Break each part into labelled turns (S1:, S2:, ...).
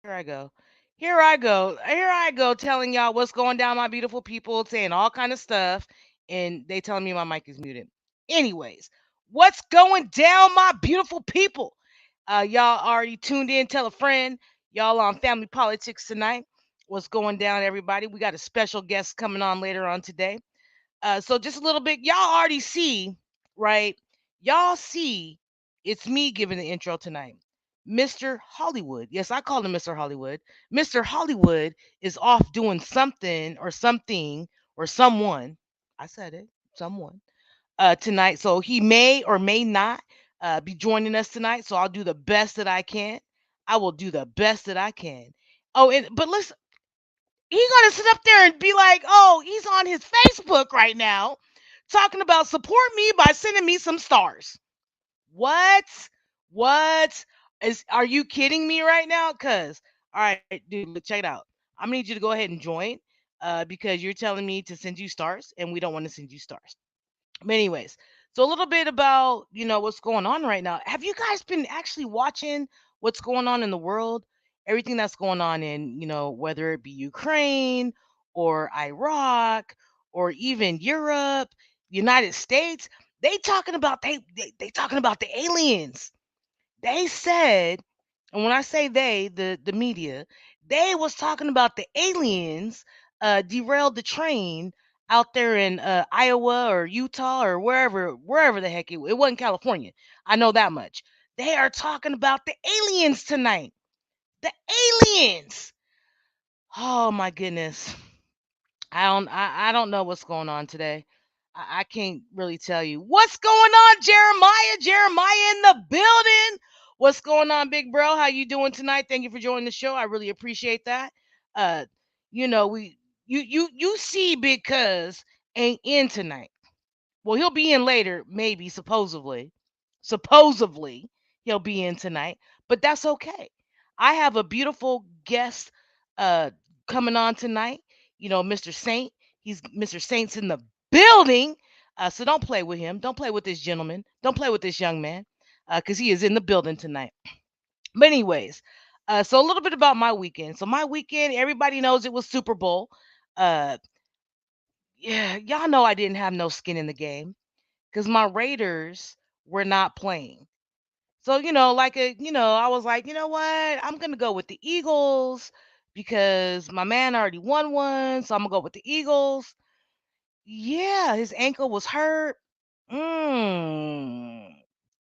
S1: Here I go. Here I go. Here I go telling y'all what's going down, my beautiful people, saying all kind of stuff, and they telling me my mic is muted. Anyways, what's going down, my beautiful people? Y'all already tuned in. Tell a friend. Y'all on Family Politics tonight. What's going down, everybody? We got a special guest coming on later on today. So just a little bit, y'all already see, right? Y'all see, it's me giving the intro tonight. Mr. Hollywood. Yes, I call him Mr. Hollywood. Mr. Hollywood is off doing something or someone. I said it, someone. Tonight. So he may or may not be joining us tonight. So I'll do the best that I can. I will do the best that I can. Oh, and but listen, he's gonna sit up there and be like, "Oh, he's on his Facebook right now, talking about support me by sending me some stars." What? What? Are you kidding me right now? Cause all right, dude, look, check it out. I'm gonna need you to go ahead and join, because you're telling me to send you stars, and we don't want to send you stars. But anyways, so a little bit about what's going on right now. Have you guys been actually watching what's going on in the world? Everything that's going on in whether it be Ukraine or Iraq or even Europe, United States, they talking about the aliens. They said, and when I say they, the media, they was talking about the aliens derailed the train out there in Iowa or Utah or wherever the heck it wasn't California. I know that much. They are talking about the aliens tonight. The aliens. Oh my goodness. I don't know what's going on today. I can't really tell you what's going on, Jeremiah. Jeremiah in the building. What's going on, big bro? How you doing tonight? Thank you for joining the show. I really appreciate that. Uh, we you see Big Cuz ain't in tonight. Well, he'll be in later, maybe supposedly. Supposedly he'll be in tonight, but that's okay. I have a beautiful guest uh coming on tonight. Mr. Saint. He's Mr. Saint's in the building. So don't play with him. Don't play with this gentleman. Don't play with this young man. Because he is in the building tonight. But anyways, so a little bit about my weekend. So my weekend, everybody knows it was Super Bowl. Uh yeah, y'all know I didn't have no skin in the game because my Raiders were not playing. So, I was like, you know what? I'm gonna go with the Eagles because my man already won one, so I'm gonna go with the Eagles. Yeah, his ankle was hurt. Mm,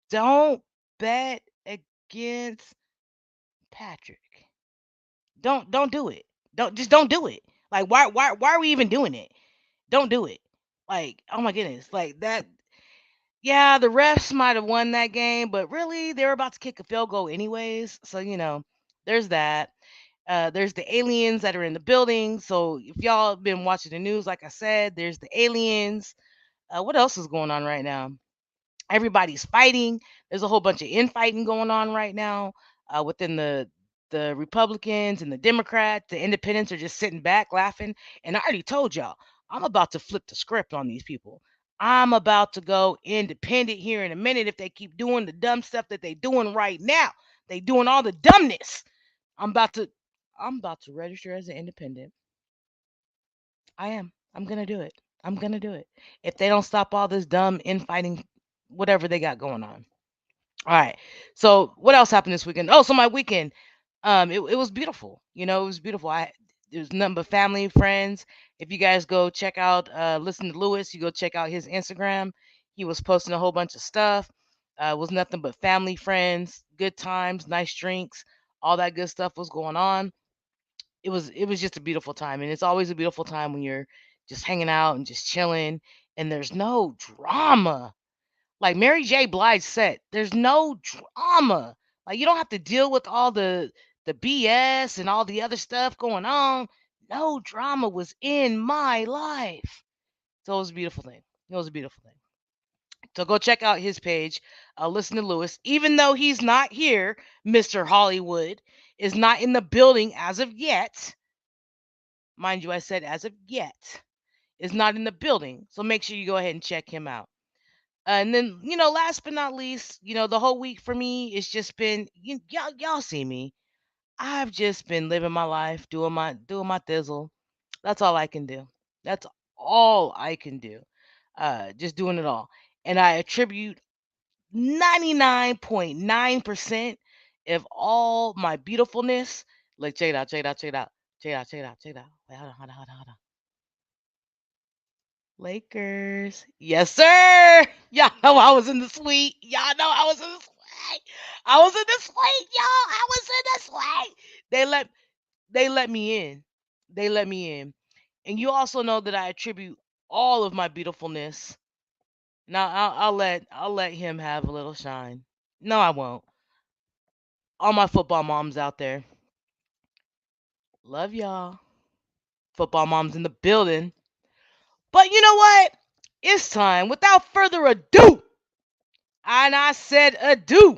S1: don't bet against Patrick. Don't do it. Don't do it. Like why are we even doing it? Don't do it. Like, oh my goodness. Like that. Yeah, the refs might have won that game, but really, they were about to kick a field goal anyways. So, there's that. There's the aliens that are in the building. So, if y'all been watching the news, like I said, there's the aliens. What else is going on right now? Everybody's fighting. There's a whole bunch of infighting going on right now within the Republicans and the Democrats. The independents are just sitting back laughing. And I already told y'all, I'm about to flip the script on these people. I'm about to go independent here in a minute if they keep doing the dumb stuff that they doing right now. They doing all the dumbness. I'm about to I'm about to register as an independent. I am. I'm gonna do it. I'm gonna do it. If they don't stop all this dumb infighting, whatever they got going on. All right. So what else happened this weekend? Oh, so my weekend, it was beautiful. It was beautiful. There's nothing but family, friends. If you guys go check out, listen to Lewis, you go check out his Instagram. He was posting a whole bunch of stuff. It was nothing but family, friends, good times, nice drinks, all that good stuff was going on. It was just a beautiful time, and it's always a beautiful time when you're just hanging out and just chilling, and there's no drama like Mary J. Blige said, there's no drama. Like you don't have to deal with all the BS and all the other stuff going on. No drama was in my life. So it was a beautiful thing. It was a beautiful thing. So go check out his page. Listen to Lewis. Even though he's not here, Mr. Hollywood is not in the building as of yet. Mind you, I said as of yet. Is not in the building. So make sure you go ahead and check him out. And then, last but not least, the whole week for me, it's just been y'all see me. I've just been living my life, doing my thizzle. That's all I can do. That's all I can do. Just doing it all. And I attribute 99.9% of all my beautifulness. Like, check it out, check it out, check it out, check it out, check it out, check it out. Wait, hold on, hold on, hold on, hold on. Lakers. Yes, sir. Y'all know I was in the suite. Y'all know I was in the suite. I was in the suite, y'all. I was in the suite. They let they let me in. They let me in. And you also know that I attribute all of my beautifulness. Now I'll let him have a little shine. No, I won't. All my football moms out there, love y'all. Football moms in the building. But you know what? It's time. Without further ado, and I said adieu.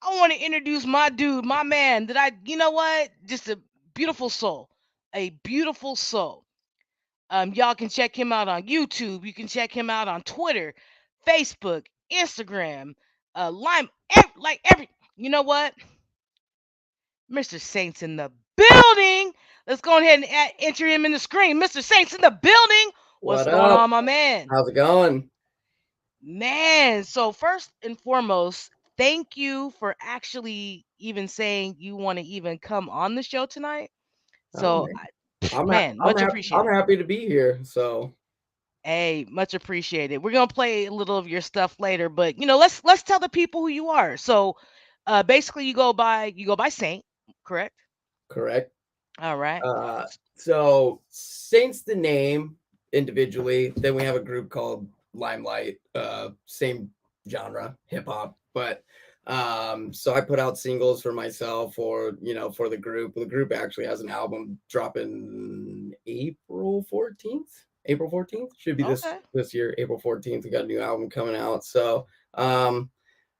S1: I want to introduce my dude, my man. You know what? Just a beautiful soul, a beautiful soul. Y'all can check him out on YouTube. You can check him out on Twitter, Facebook, Instagram, Lime, like every. You know what? Mr. Saints in the building. Let's go ahead and enter him in the screen. Mr. Saints in the building. What's
S2: What
S1: going
S2: up?
S1: on, my man?
S2: How's it going?
S1: Man, so first and foremost, thank you for actually even saying you want to even come on the show tonight.
S2: Oh
S1: So,
S2: man, I'm ha-
S1: man,
S2: I'm
S1: much
S2: happy. I'm
S1: appreciated.
S2: happy to be here. So
S1: Hey, much appreciated. We're gonna play a little of your stuff later, but let's tell the people who you are. So, basically, you go by Saint, correct?
S2: correct.
S1: All right.
S2: So Saints the name individually. Then we have a group called Limelight. Same genre, hip hop. But so I put out singles for myself or for the group. The group actually has an album dropping April 14th. April 14th should be this
S1: Okay.
S2: this year. April 14th. We got a new album coming out. So I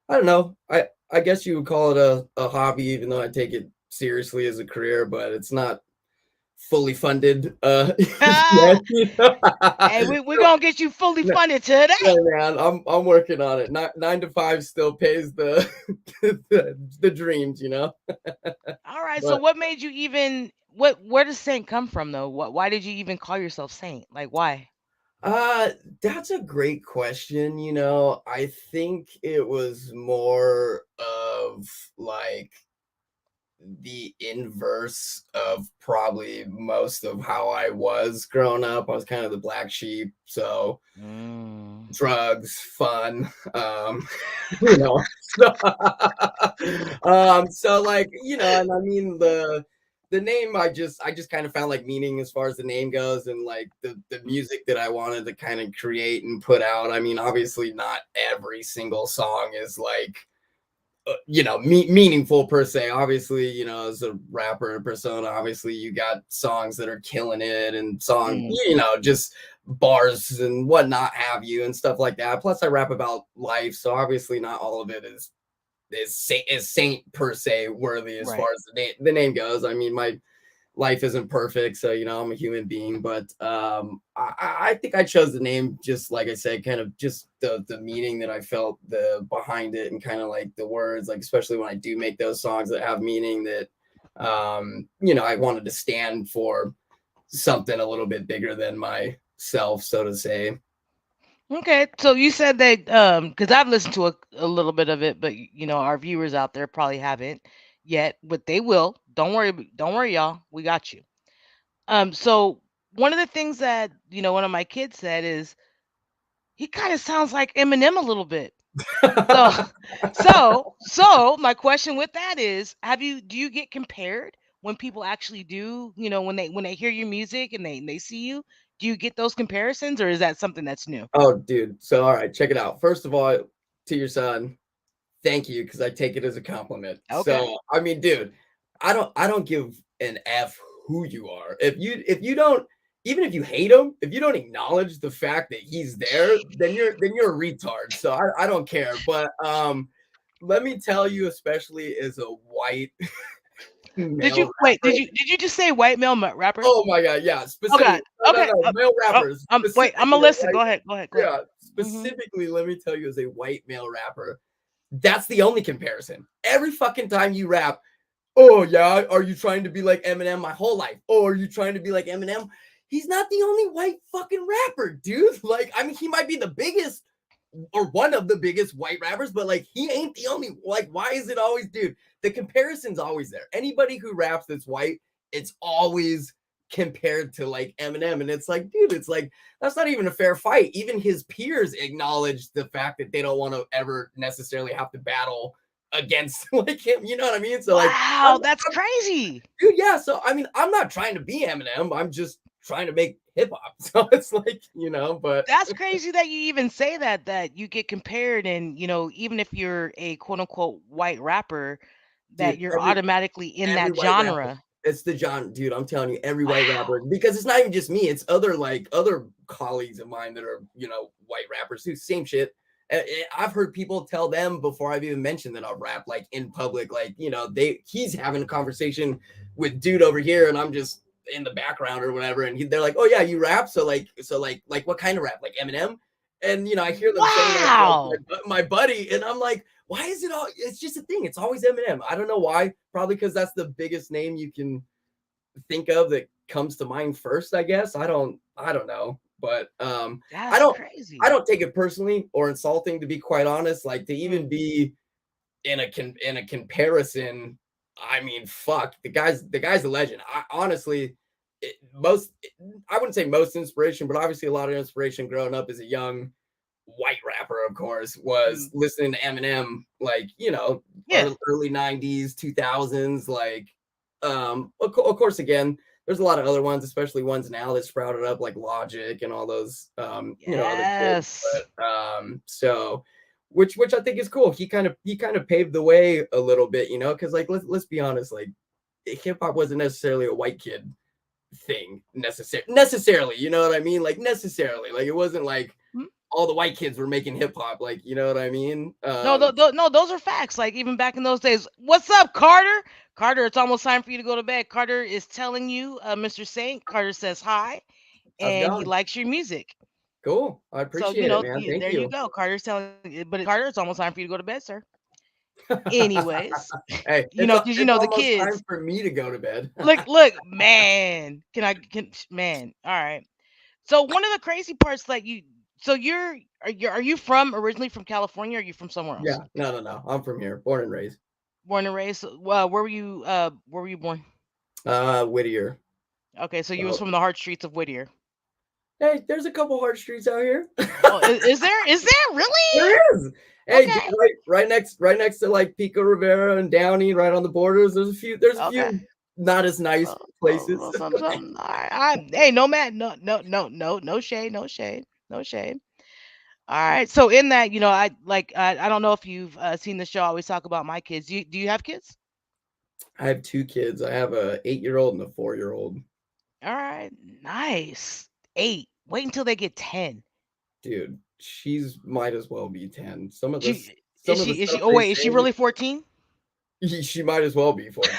S2: don't know. I guess you would call it a hobby, even though I take it seriously as a career, but it's not fully funded. Yet,
S1: Hey, we're gonna get you fully
S2: no,
S1: funded today.
S2: no, man, I'm working on it. Nine to five still pays the the dreams,
S1: All right. So
S2: But
S1: what made you even where does Saint come from though? Why did you even call yourself Saint? Like why?
S2: uh, that's a great question. I think it was more of like the inverse of probably most of how I was growing up. I was kind of the black sheep, so
S1: Mm,
S2: drugs, fun, you know. So, so like and I mean the name I just kind of found like meaning as far as the name goes, and like the music that I wanted to kind of create and put out. I mean, obviously not every single song is like meaningful per se. Obviously, as a rapper and persona, obviously you got songs that are killing it and songs,
S1: mm,
S2: just bars and whatnot have you and stuff like that. Plus I rap about life, so obviously not all of it is saint per se worthy as far
S1: right.
S2: as the name goes. I mean, my life isn't perfect, so I'm a human being. But I think I chose the name just like I said, kind of just the meaning that I felt the behind it, and kind of like the words, like especially when I do make those songs that have meaning, that I wanted to stand for something a little bit bigger than myself, so to say.
S1: Okay. So you said that because I've listened to a little bit of it, but our viewers out there probably haven't yet, but they will. Don't worry, y'all. We got you. So one of the things that one of my kids said is he kind of sounds like Eminem a little bit. So, so my question with that is, do you get compared when people actually do, when they hear your music and they see you, do you get those comparisons or is that something that's new?
S2: Oh, dude. So, all right, check it out. First of all, to your son, thank you, because I take it as a compliment.
S1: Okay.
S2: So, I mean, dude, I don't give an F who you are. If you don't, even if you hate him, if you don't acknowledge the fact that he's there, then you're a retard. So I don't care. But let me tell you, especially as a white
S1: Did
S2: male
S1: you wait?
S2: rapper.
S1: Did you just say white male rapper?
S2: Oh my god, yeah,
S1: Oh
S2: specifically.
S1: God.
S2: No, no,
S1: Okay.
S2: no, male rappers
S1: Wait. I'm gonna
S2: specifically.
S1: listen. Go ahead. Go ahead. Go ahead.
S2: Yeah,
S1: Hmm.
S2: specifically, let me tell you, as a white male rapper, that's the only comparison. Every fucking time you rap, oh yeah, are you trying to be like Eminem my whole life? Oh, are you trying to be like Eminem? He's not the only white fucking rapper, dude. Like, I mean, he might be the biggest or one of the biggest white rappers, but like he ain't the only. Like, why is it always, dude? The comparison's always there. Anybody who raps that's white, it's always compared to like Eminem, and it's like, dude, it's like that's not even a fair fight. Even his peers acknowledge the fact that they don't want to ever necessarily have to battle against like him. You know what I mean? So like, I'm,
S1: Wow, that's crazy.
S2: dude, yeah. So I mean, I'm not trying to be Eminem. I'm just trying to make hip hop. So it's like, but
S1: That's crazy that you even say that you get compared and, even if you're a quote unquote white rapper, that
S2: dude,
S1: you're automatically in
S2: every
S1: that
S2: white rapper.
S1: genre.
S2: It's the John, dude. I'm telling you, every white rapper,
S1: Wow.
S2: because it's not even just me. It's other colleagues of mine that are white rappers who same shit. I've heard people tell them before I've even mentioned that I'll rap like in public, like he's having a conversation with dude over here, and I'm just in the background or whatever, and they're like, oh yeah, you rap, so like what kind of rap, like Eminem? And I hear them saying that to like
S1: Wow.
S2: my buddy, and I'm like, why is it all? It's just a thing. It's always Eminem. I don't know why. Probably because that's the biggest name you can think of that comes to mind first. I guess. I don't know. But I
S1: That's
S2: don't. I
S1: crazy.
S2: don't take it personally or insulting, to be quite honest. Like to
S1: Mm.
S2: even be in a comparison. I mean, fuck, the guy's a legend. I honestly, most I wouldn't say most inspiration, but obviously a lot of inspiration growing up as a young white rapper, of course, was
S1: Mm.
S2: listening to Eminem, like,
S1: Yeah.
S2: early 90s, 2000s. Like, of course, again, there's a lot of other ones, especially ones now that sprouted up, like Logic and all those, other kids.
S1: Yes.
S2: So, which I think is cool. He kind of paved the way a little bit, because like let's be honest, like hip hop wasn't necessarily a white kid thing necessarily, you know what I mean? Like necessarily, like it wasn't like
S1: Mm.
S2: all the white kids were making hip hop, like, you know what I mean?
S1: No, no, those are facts. Like even back in those days. What's up, Carter? Carter, it's almost time for you to go to bed. Carter is telling you, Mr. Saint. Carter says hi,
S2: How's it
S1: and he
S2: going?
S1: likes your music.
S2: Cool. I
S1: So
S2: appreciate it, man. Thank
S1: there you
S2: you.
S1: go. Carter's telling, but Carter, it's almost time for you to go to bed, sir. Anyways,
S2: Hey, it's
S1: because
S2: it's
S1: the
S2: almost time
S1: kids.
S2: for me to go to bed.
S1: Look, man. Man? All right. So one of the crazy parts, like so are you from originally from California? Or are you from somewhere else?
S2: Yeah, no, no, no. I'm from here, born and raised.
S1: Born and raised. Where were you? Where were you born?
S2: Whittier.
S1: Okay, so you was
S2: So,
S1: from the hard streets of Whittier.
S2: hey, there's a couple hard streets out here.
S1: Oh, is there? Is there really?
S2: There is. Hey, dude,
S1: Okay.
S2: right next to like Pico Rivera and Downey, right on the borders. There's a
S1: Okay.
S2: few not as nice places.
S1: All right. Hey, no man, no shade, no shade, no shade. All right. So in that, I don't know if you've seen the show. I always talk about my kids. Do you have kids?
S2: I have two kids. I have a 8-year-old and a 4-year-old.
S1: All right. Nice. 8. Wait until they get 10.
S2: Dude, she's might as well be 10. Some of this,
S1: She
S2: some of the
S1: is she?
S2: stuff
S1: Oh
S2: they
S1: wait, is she
S2: say,
S1: really 14?
S2: she might as well be 14.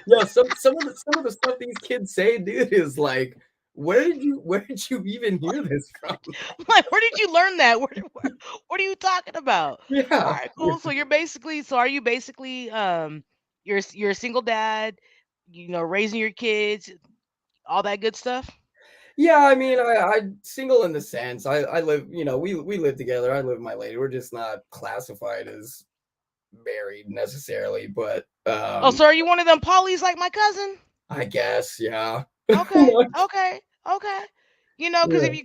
S2: Yeah, some of the stuff these kids say, dude, is like, where did you even hear this from?
S1: Like, where did you learn that? What are you talking about? All
S2: Yeah.
S1: right, cool. So are you basically you're a single dad, raising your kids, all that good stuff?
S2: Yeah, I mean, I single in the sense. I live, we live together. I live with my lady. We're just not classified as married necessarily, but
S1: Oh, so are you one of them polys like my cousin?
S2: I guess, yeah.
S1: Okay, okay, okay. Because
S2: Yeah.
S1: if you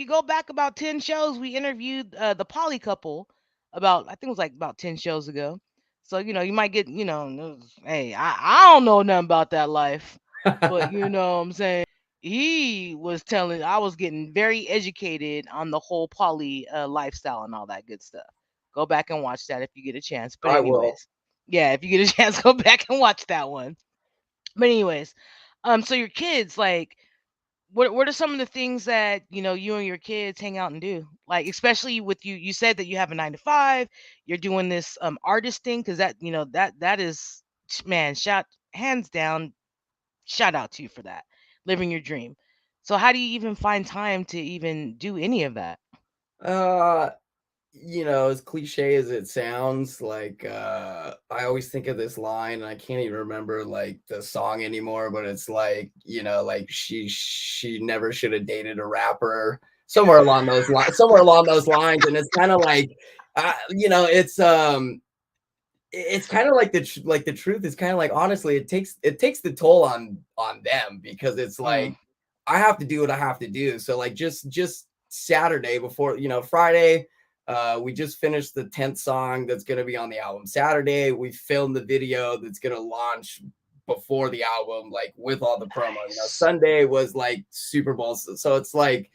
S1: go back about 10 shows, we interviewed the poly couple about, I think it was like about 10 shows ago. So, you might get, hey, I don't know nothing about that life, but you know what I'm saying? I was getting very educated on the whole poly lifestyle and all that good stuff. Go back and watch that if you get a chance. But,
S2: I will.
S1: anyways, yeah, if you get a chance, go back and watch that one. But, anyways, so your kids, like, what are some of the things that you and your kids hang out and do? Like especially with you. You said that you have a 9 to 5. You're doing this artist thing because that is man. Shout hands down. Shout out to you for that. Living your dream. So how do you even find time to even do any of that?
S2: Uh you know, as cliche as it sounds, like I always think of this line, and I can't even remember like the song anymore, but it's like, you know, like she never should have dated a rapper, somewhere along those lines, somewhere along those lines. And it's kind of like you know, it's kind of like like the truth is kind of like, honestly, it takes the toll on them, because it's
S1: Mm,
S2: like I have to do what I have to do. So like just Saturday before, you know, Friday, we just finished the 10th song that's going to be on the album. Saturday we filmed the video that's going to launch before the album, like with all the promo. You know,
S1: nice.
S2: Sunday was like Super Bowl, so it's like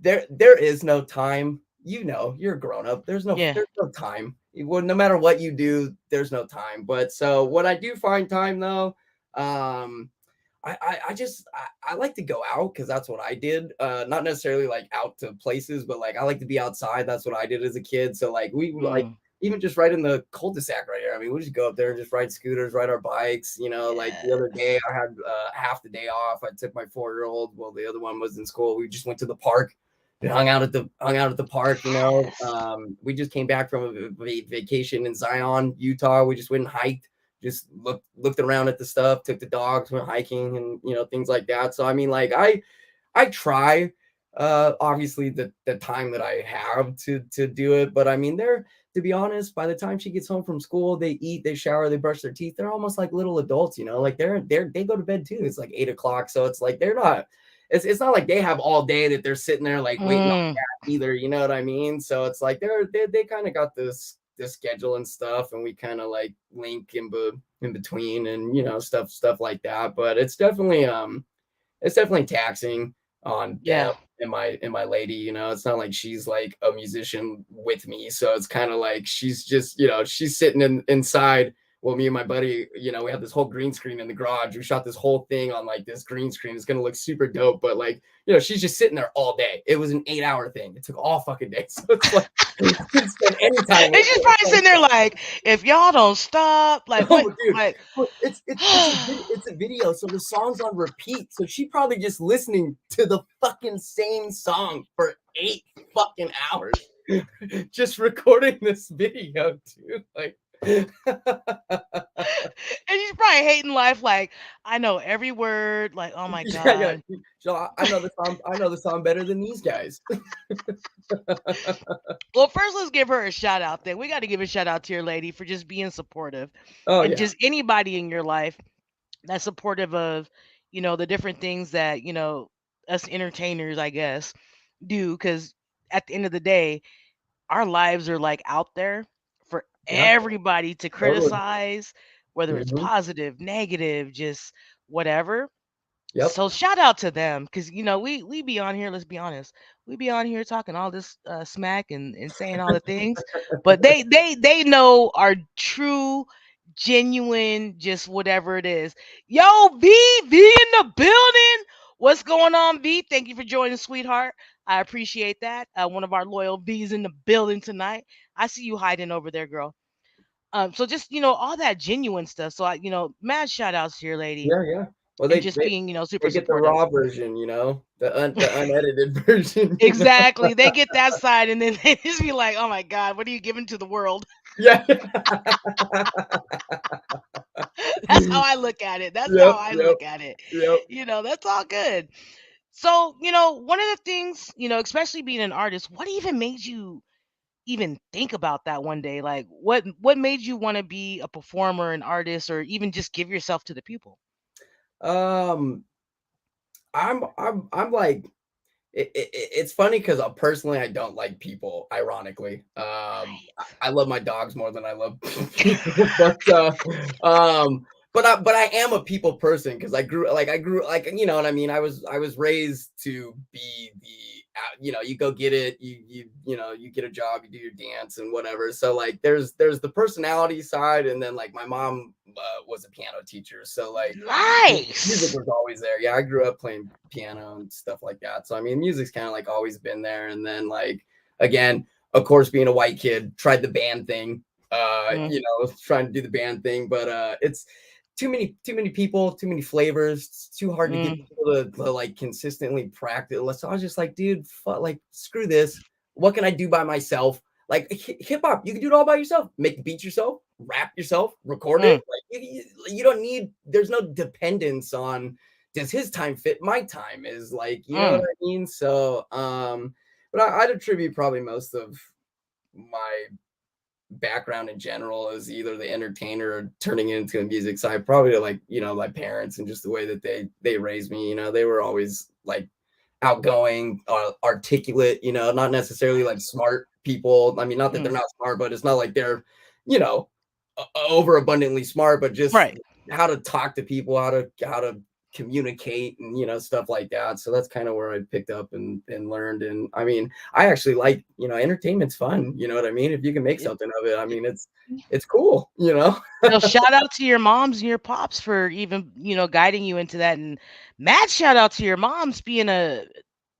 S2: there is no time. You know, you're a grown up.
S1: Yeah.
S2: There's no time. Well, no matter what you do, there's no time. But so when I do find time though, um, I just I like to go out, because that's what I did. Not necessarily like out to places, but like I like to be outside. That's what I did as a kid. So like we like
S1: Mm,
S2: even just right in the cul-de-sac right here. I mean, we just go up there and just ride scooters, ride our bikes. You know, like the other day
S1: yes.
S2: I had half the day off. I took my 4-year-old while the other one was in school. We just went to the park and hung out at the park. You know,
S1: Yes.
S2: we just came back from a vacation in Zion, Utah. We just went and hiked, just looked around at the stuff, took the dogs, went hiking, and you know, things like that. So I mean, like I try, obviously the time that I have to do it, but I mean, they're, to be honest, by the time she gets home from school, they eat, they shower, they brush their teeth, they're almost like little adults. You know, like they go to bed too. It's like 8 o'clock, so it's like they're not. It's not like they have all day that they're sitting there like waiting on
S1: Mm,
S2: that either. You know what I mean? So it's like they kind of got this schedule and stuff, and we kind of like link in between, and you know, stuff like that. But it's definitely taxing on them
S1: yeah.
S2: and my lady. You know, it's not like she's like a musician with me, so it's kind of like she's just, you know, she's sitting inside. Well, me and my buddy, you know, we have this whole green screen in the garage. We shot this whole thing on like this green screen. It's gonna look super dope, but like, you know, she's just sitting there all day. It was an 8-hour thing. It took all fucking day. So it's like we didn't spend any time
S1: And
S2: with
S1: she's probably
S2: her.
S1: sitting there like, if y'all don't stop, like what,
S2: Oh, dude,
S1: like,
S2: well, it's a video, so the song's on repeat. So she probably just listening to the fucking same song for 8 fucking hours, just recording this video, dude. Like,
S1: and she's probably hating life. Like, I know every word. Like, oh my
S2: yeah, yeah.
S1: god.
S2: So I know the song. I know the song better than these guys.
S1: Well, first let's give her a shout out. Then we got to give a shout out to your lady for just being supportive,
S2: Oh
S1: and
S2: yeah,
S1: just anybody in your life that's supportive of, the different things that us entertainers, I guess, do. Because at the end of the day, our lives are like out there for
S2: yeah,
S1: everybody to
S2: totally.
S1: criticize, whether it's
S2: Hmm.
S1: positive, negative, just whatever.
S2: Yep.
S1: So shout out to them, because we be on here. Let's be honest, we be on here talking all this smack and saying all the things, but they know our true, genuine, just whatever it is. Yo, V in the building. What's going on, V? Thank you for joining, sweetheart. I appreciate that. One of our loyal V's in the building tonight. I see you hiding over there, girl. So just all that genuine stuff. So mad shout outs to your lady,
S2: Yeah, yeah. Well,
S1: and just being
S2: they
S1: super
S2: get the
S1: supportive.
S2: raw version, you know, the unedited version, you know.
S1: Exactly. They get that side and then they just be like, "Oh my god, what are you giving to the world?"
S2: Yeah.
S1: That's how I look at it. That's how
S2: Yep,
S1: I
S2: yep,
S1: look at it.
S2: yep.
S1: That's all good. So, one of the things, especially being an artist, what even made you even think about that one day? Like what made you want to be a performer, an artist, or even just give yourself to the people?
S2: Um, I'm like, it's funny because personally I don't like people. Ironically,
S1: Right.
S2: I love my dogs more than I love people, um, but I am a people person, because I grew like, you know what I mean. I was raised to be you know, you go get it, you know, you get a job, you do your dance and whatever. So like there's the personality side, and then like my mom was a piano teacher, so like music
S1: Nice.
S2: was always there. Yeah, I grew up playing piano and stuff like that. So I mean, music's kind of like always been there. And then like again, of course, being a white kid, tried the band thing.
S1: Mm,
S2: You know, trying to do the band thing, but it's too many people, too many flavors. It's too hard to get
S1: mm,
S2: people to like consistently practice. So I was just like, dude, like screw this. What can I do by myself? Like hip hop, you can do it all by yourself. Make the beats yourself, rap yourself, record it.
S1: Mm,
S2: Like you don't need. There's no dependence on. Does his time fit my time? Is like you know what
S1: mm.
S2: I mean. So, but I'd attribute probably most of my background in general as either the entertainer or turning it into a music side, probably to like my parents and just the way that they raised me. They were always like outgoing, articulate, not necessarily like smart people. I mean, not that they're
S1: Mm.
S2: not smart, but it's not like they're you know overabundantly smart, but just
S1: Right.
S2: how to talk to people, how to communicate, and stuff like that. So that's kind of where I picked up and learned. And I mean, I actually like entertainment's fun. You know what I mean? If you can make
S1: It-
S2: something of it, I mean, it's
S1: it-
S2: it's cool.
S1: So shout out to your moms and your pops for even, guiding you into that. And mad shout out to your moms being a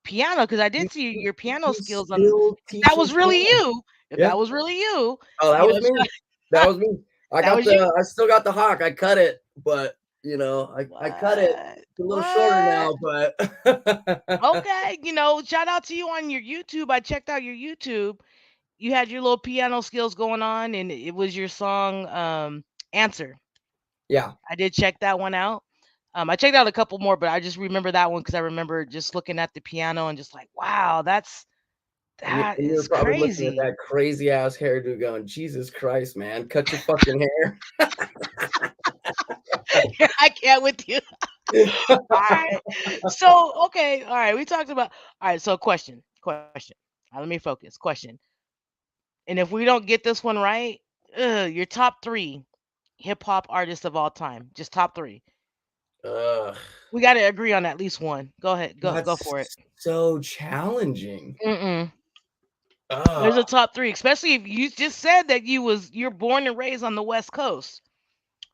S1: piano, because I
S2: He,
S1: did see
S2: he,
S1: your piano
S2: he
S1: skills on.
S2: still
S1: If that
S2: teaches
S1: was really
S2: piano.
S1: you, if
S2: Yeah.
S1: that was really you,
S2: Oh, that
S1: you
S2: was
S1: know,
S2: me. That was me.
S1: that was you.
S2: I still got the hawk. I cut it, but I cut it.
S1: What?
S2: It's a little shorter
S1: What?
S2: now, but
S1: Okay, shout out to you on your YouTube. I checked out your YouTube. You had your little piano skills going on, and it was your song, Answer.
S2: yeah.
S1: I did check that one out. I checked out a couple more, but I just remember that one because I remember just looking at the piano and just like, wow, that
S2: And you're
S1: is
S2: probably looking at
S1: crazy.
S2: that crazy ass hairdo going, Jesus Christ, man, cut your fucking hair.
S1: I can't with you. All right. So, okay. All right. We talked about, all right. So, question. All right, let me focus. Question. And if we don't get this one right, your top three hip hop artists of all time, just top three.
S2: Ugh,
S1: We got to agree on at least one. Go ahead. Go for it.
S2: that's so challenging.
S1: Mm-mm. There's a
S2: Ugh,
S1: top three, especially if you just said that you're born and raised on the West Coast.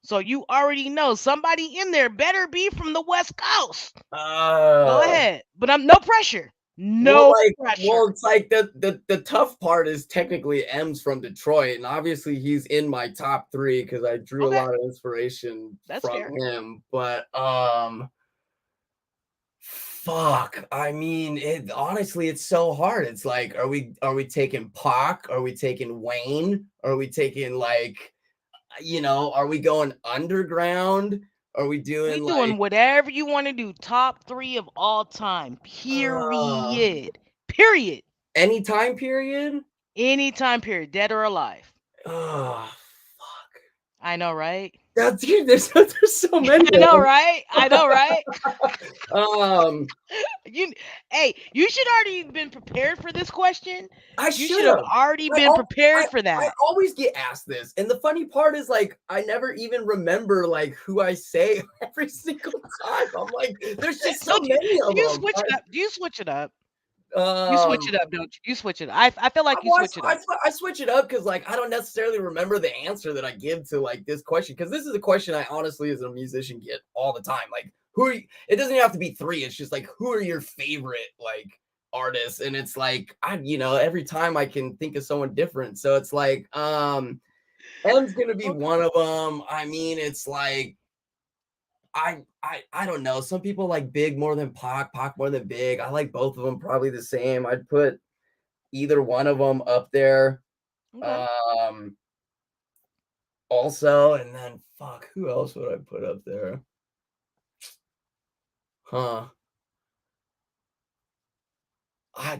S1: So you already know somebody in there better be from the West Coast. Go
S2: uh,
S1: ahead. But I'm no pressure. No pressure.
S2: it's like the tough part is technically M's from Detroit, and obviously he's in my top three because I drew a
S1: Okay.
S2: lot of inspiration
S1: That's
S2: from
S1: fair.
S2: him. But fuck. I mean, it honestly, it's so hard. It's like, are we taking Pac? Are we taking Wayne? Are we taking like, are we going underground? Are we
S1: We
S2: doing
S1: doing
S2: like
S1: whatever you want to do. Top three of all time.
S2: uh
S1: Period. Period.
S2: any time period?
S1: Any time period, dead or alive.
S2: Uh
S1: I know, right?
S2: that's dude, there's so many
S1: I
S2: of
S1: know,
S2: them.
S1: right? I know, right?
S2: Um,
S1: You, hey, you should already been prepared for this question.
S2: I
S1: You should
S2: should
S1: have
S2: have.
S1: already
S2: I,
S1: been
S2: al- I
S1: prepared for
S2: I
S1: that.
S2: always get asked this, and the funny part is like I never even remember like who I say every single time. I'm like, there's just so
S1: Don't you?
S2: many
S1: Do
S2: of
S1: you
S2: them.
S1: switch it up? Do you switch it up? You switch
S2: Um,
S1: it up, don't you? You switch it. I feel like you
S2: well,
S1: switch it up.
S2: I switch it up because like I don't necessarily remember the answer that I give to like this question because this is a question I honestly as a musician get all the time. Like who are you, it doesn't even have to be three. It's just like who are your favorite like artists, and it's like every time I can think of someone different. So it's like M's gonna be
S1: Okay.
S2: one of them. I mean, it's like I don't know. Some people like Big more than Pac more than Big. I like both of them probably the same. I'd put either one of them up there.
S1: Okay.
S2: Um, also, and then fuck, who else would I put up there? Huh?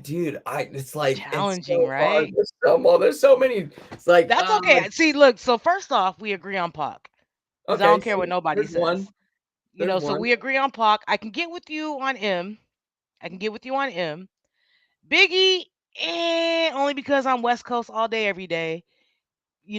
S2: Dude, it's like it's
S1: Challenging,
S2: so hard.
S1: right?
S2: There's so many. It's like,
S1: That's okay. See, look. So first off, we agree on Pac because I
S2: okay,
S1: don't care what
S2: see,
S1: nobody
S2: there's
S1: says.
S2: one. There's
S1: So
S2: one.
S1: we agree on Pac. I can get with you on M. I can get with you on M. Biggie, only because I'm West Coast all day, every day.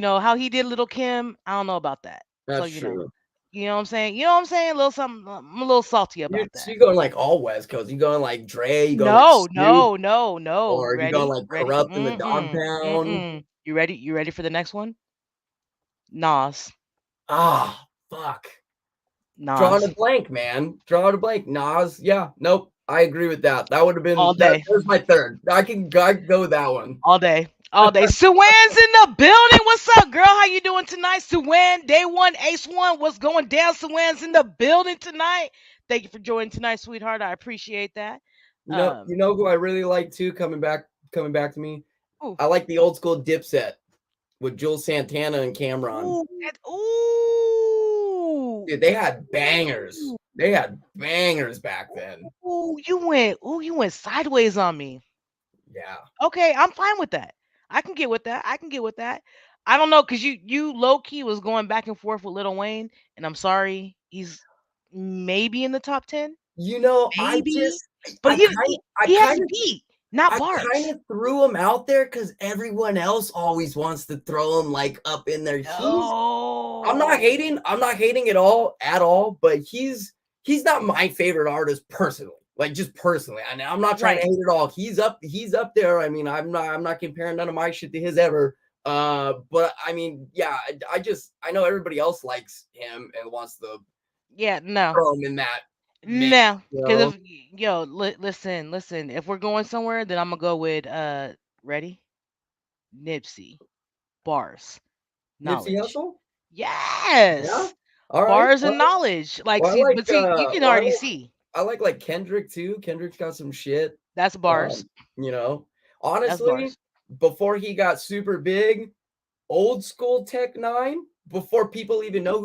S1: How he did Little Kim. I don't know about that. So
S2: That's true.
S1: you know what I'm saying. You know what I'm saying. A little something. I'm a little salty about
S2: So
S1: that.
S2: you going like all West Coast? You going like Dre? You going like
S1: No,
S2: Snoop?
S1: no, no, no.
S2: Or you going
S1: Ready?
S2: like
S1: Ready?
S2: Corrupt in the Dog
S1: Mm-mm.
S2: Pound?
S1: Mm-mm. You ready? You ready for the next one? Nas.
S2: Ah, fuck. Drawing a
S1: Nas.
S2: blank, man. Drawing a blank. Nas. Yeah. Nope. I agree with that. That would have
S1: All
S2: been that.
S1: day.
S2: There's my third. I can go with that one.
S1: All day. All day. Suwan's in the building. What's up, girl? How you doing tonight? Suwan, day one, ace one. What's going down? Suwan's in the building tonight. Thank you for joining tonight, sweetheart. I appreciate that.
S2: You know who I really like too. Coming back to me.
S1: Ooh.
S2: I like the old school Dipset with Jules Santana and Cameron.
S1: Ooh. Ooh.
S2: Dude, they had bangers. They had bangers back then.
S1: Ooh, you went sideways on me.
S2: Yeah.
S1: Okay, I'm fine with that. I can get with that. I can get with that. I don't know, cause you low key was going back and forth with Lil Wayne, and I'm sorry, he's maybe in the top 10,
S2: You know,
S1: maybe, but he has beat, not
S2: I kind
S1: bars.
S2: of threw him out there because everyone else always wants to throw him like up in there. I'm not
S1: No.
S2: hating. I'm not hating at all. But he's not my favorite artist personally. Like just personally, and I'm not trying to
S1: Right.
S2: hate at all. He's up there. I mean, I'm not comparing none of my shit to his ever. But I mean, yeah, I know everybody else likes him and wants to
S1: Yeah, no.
S2: throw him in that mix.
S1: No,
S2: You
S1: because
S2: know?
S1: if listen, if we're going somewhere, then I'm gonna go with ready? Nipsey, bars,
S2: Nipsey
S1: knowledge.
S2: Hussle. Yeah.
S1: Yes.
S2: All right.
S1: Bars
S2: All
S1: and
S2: right.
S1: knowledge. Like,
S2: Well,
S1: see, but see, you can already see
S2: I like Kendrick too. Kendrick's got some shit.
S1: that's bars.
S2: Um, you know,
S1: That's
S2: honestly,
S1: bars.
S2: before he got super big, old school Tech Nine, before people even knew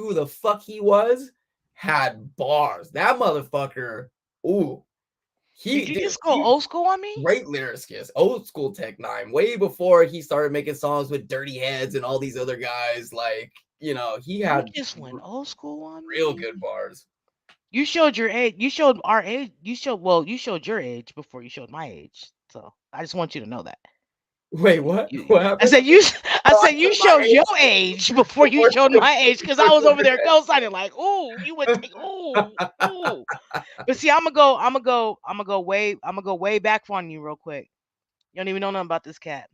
S2: who the fuck he was, had bars. That motherfucker, ooh,
S1: Did you
S2: dude,
S1: just go
S2: he
S1: old school on me?
S2: great lyricist. Old school Tech Nine, way before he started making songs with Dirty Heads and all these other guys. Like, he
S1: You
S2: had
S1: just went old school on
S2: real
S1: me.
S2: good bars.
S1: You showed your age. You showed our age. You showed your age before you showed my age. So I just want you to know that.
S2: Wait, what?
S1: You,
S2: What
S1: I
S2: happened?
S1: said you. I
S2: Oh, I
S1: said you
S2: showed my
S1: showed your
S2: age
S1: age before you
S2: before
S1: showed my age because I was over there co-signing like, ooh, you would take, ooh, ooh. But see, I'm gonna go way back on you real quick. You don't even know nothing about this cat.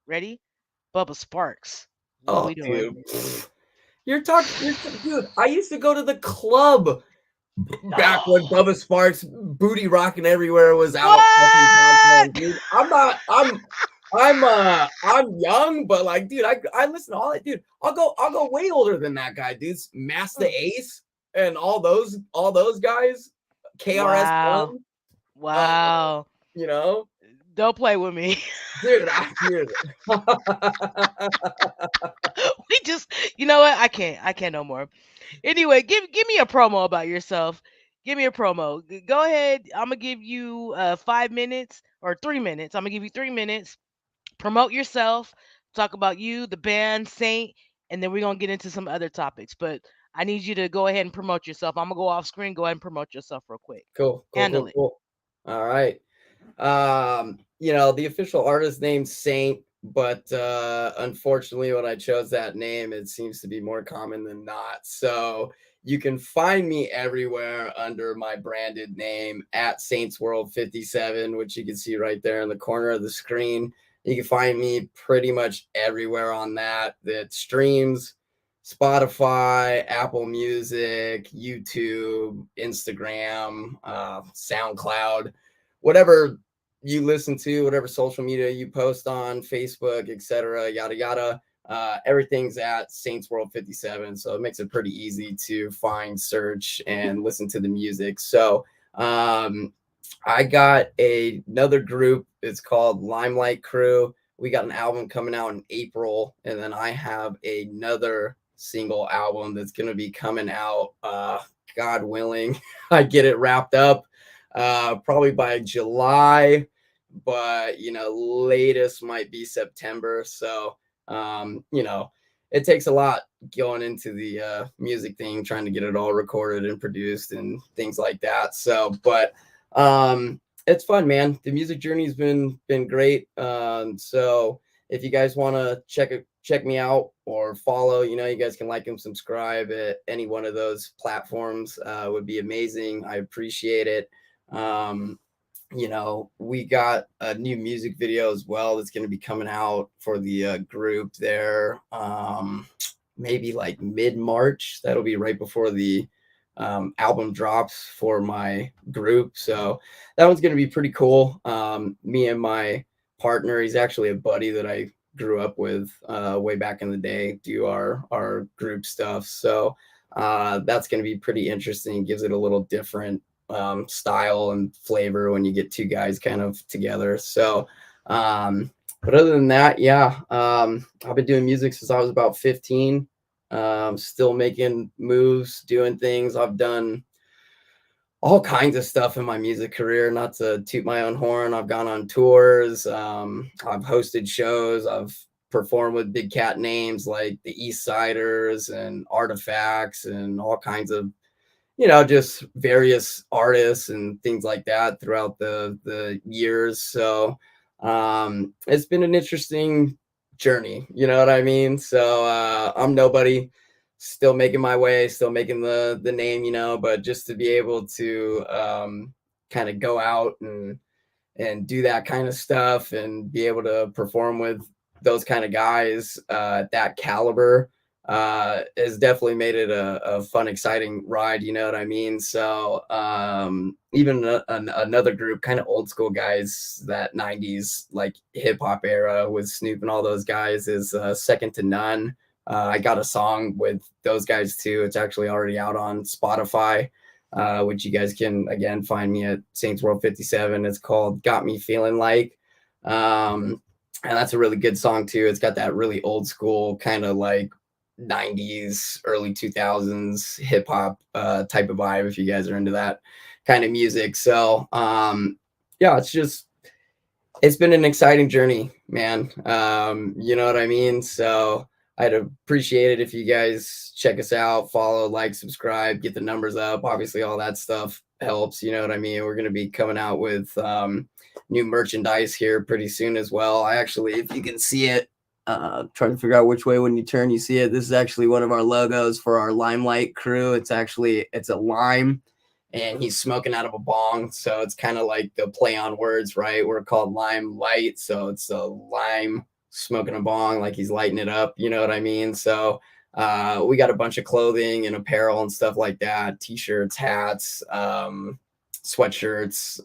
S1: Ready? Bubba Sparks. What
S2: Oh,
S1: we doing?
S2: dude. Dude, I used to go to the club back when
S1: Oh,
S2: Bubba Sparks booty rocking everywhere was out fucking
S1: what?
S2: content, dude. I'm young, but like, dude, I listen to all that, dude. I'll go way older than that guy, dude. Master Ace and all those guys, KRS
S1: Wow.
S2: One, uh,
S1: Wow.
S2: you know,
S1: Don't play with me.
S2: dude.
S1: We just, you know what? I can't no more. Anyway, give me a promo about yourself. Give me a promo. Go ahead. I'm gonna give you 5 minutes or 3 minutes. I'm gonna give you 3 minutes. Promote yourself. Talk about you, the band, Saint, and then we're gonna get into some other topics. But I need you to go ahead and promote yourself. I'm gonna go off screen. Go ahead and promote yourself real quick.
S2: Cool, cool,
S1: Handle
S2: cool,
S1: it.
S2: cool. All right. The official artist name's Saint, but unfortunately when I chose that name, it seems to be more common than not. So you can find me everywhere under my branded name at Saints World 57, which you can see right there in the corner of the screen. You can find me pretty much everywhere on that streams. Spotify, Apple Music, YouTube, Instagram, SoundCloud, whatever you listen to, whatever social media you post on, Facebook, etc., yada yada. Everything's at Saints World 57, so it makes it pretty easy to find, search, and listen to the music. So I got another group. It's called Limelight Crew. We got an album coming out in April, and then I have another single album that's going to be coming out, God willing, I get it wrapped up probably by July, but latest might be September. So it takes a lot going into the music thing, trying to get it all recorded and produced and things like that. So, but it's fun, man. The music journey's been great. So if you guys want to check me out or follow, you guys can like and subscribe at any one of those platforms. Would be amazing. I appreciate it. We got a new music video as well that's going to be coming out for the group there. Maybe like mid-March. That'll be right before the album drops for my group. So that one's going to be pretty cool. Me and my partner, he's actually a buddy that I grew up with way back in the day, do our group stuff. So that's going to be pretty interesting. Gives it a little different style and flavor when you get two guys kind of together. So But other than that, yeah, I've been doing music since I was about 15. Still making moves, doing things. I've done all kinds of stuff in my music career. Not to toot my own horn, I've gone on tours. I've hosted shows. I've performed with big cat names like the East Siders and Artifacts and all kinds of, just various artists and things like that throughout the years. So it's been an interesting journey, you know what I mean? So I'm nobody, still making my way, still making the name, but just to be able to kind of go out and do that kind of stuff and be able to perform with those kind of guys at that caliber has definitely made it a fun, exciting ride. You know what I mean? So even another group, kind of old school guys, that 90s like hip hop era with Snoop and all those guys is second to none. I got a song with those guys too. It's actually already out on Spotify, which you guys can again find me at Saints World 57. It's called "Got Me Feeling Like," and that's a really good song too. It's got that really old school kind of like 90s, early 2000s hip hop type of vibe. If you guys are into that kind of music, so yeah, it's been an exciting journey, man. You know what I mean? So I'd appreciate it if you guys check us out, follow, like, subscribe, get the numbers up. Obviously, all that stuff helps. You know what I mean? We're going to be coming out with new merchandise here pretty soon as well. I actually, if you can see it, trying to figure out which way when you turn, you see it. This is actually one of our logos for our Limelight crew. It's a lime and he's smoking out of a bong. So it's kind of like the play on words, right? We're called Limelight. So it's a lime smoking a bong, like he's lighting it up. You know what I mean? So we got a bunch of clothing and apparel and stuff like that, t-shirts, hats, sweatshirts,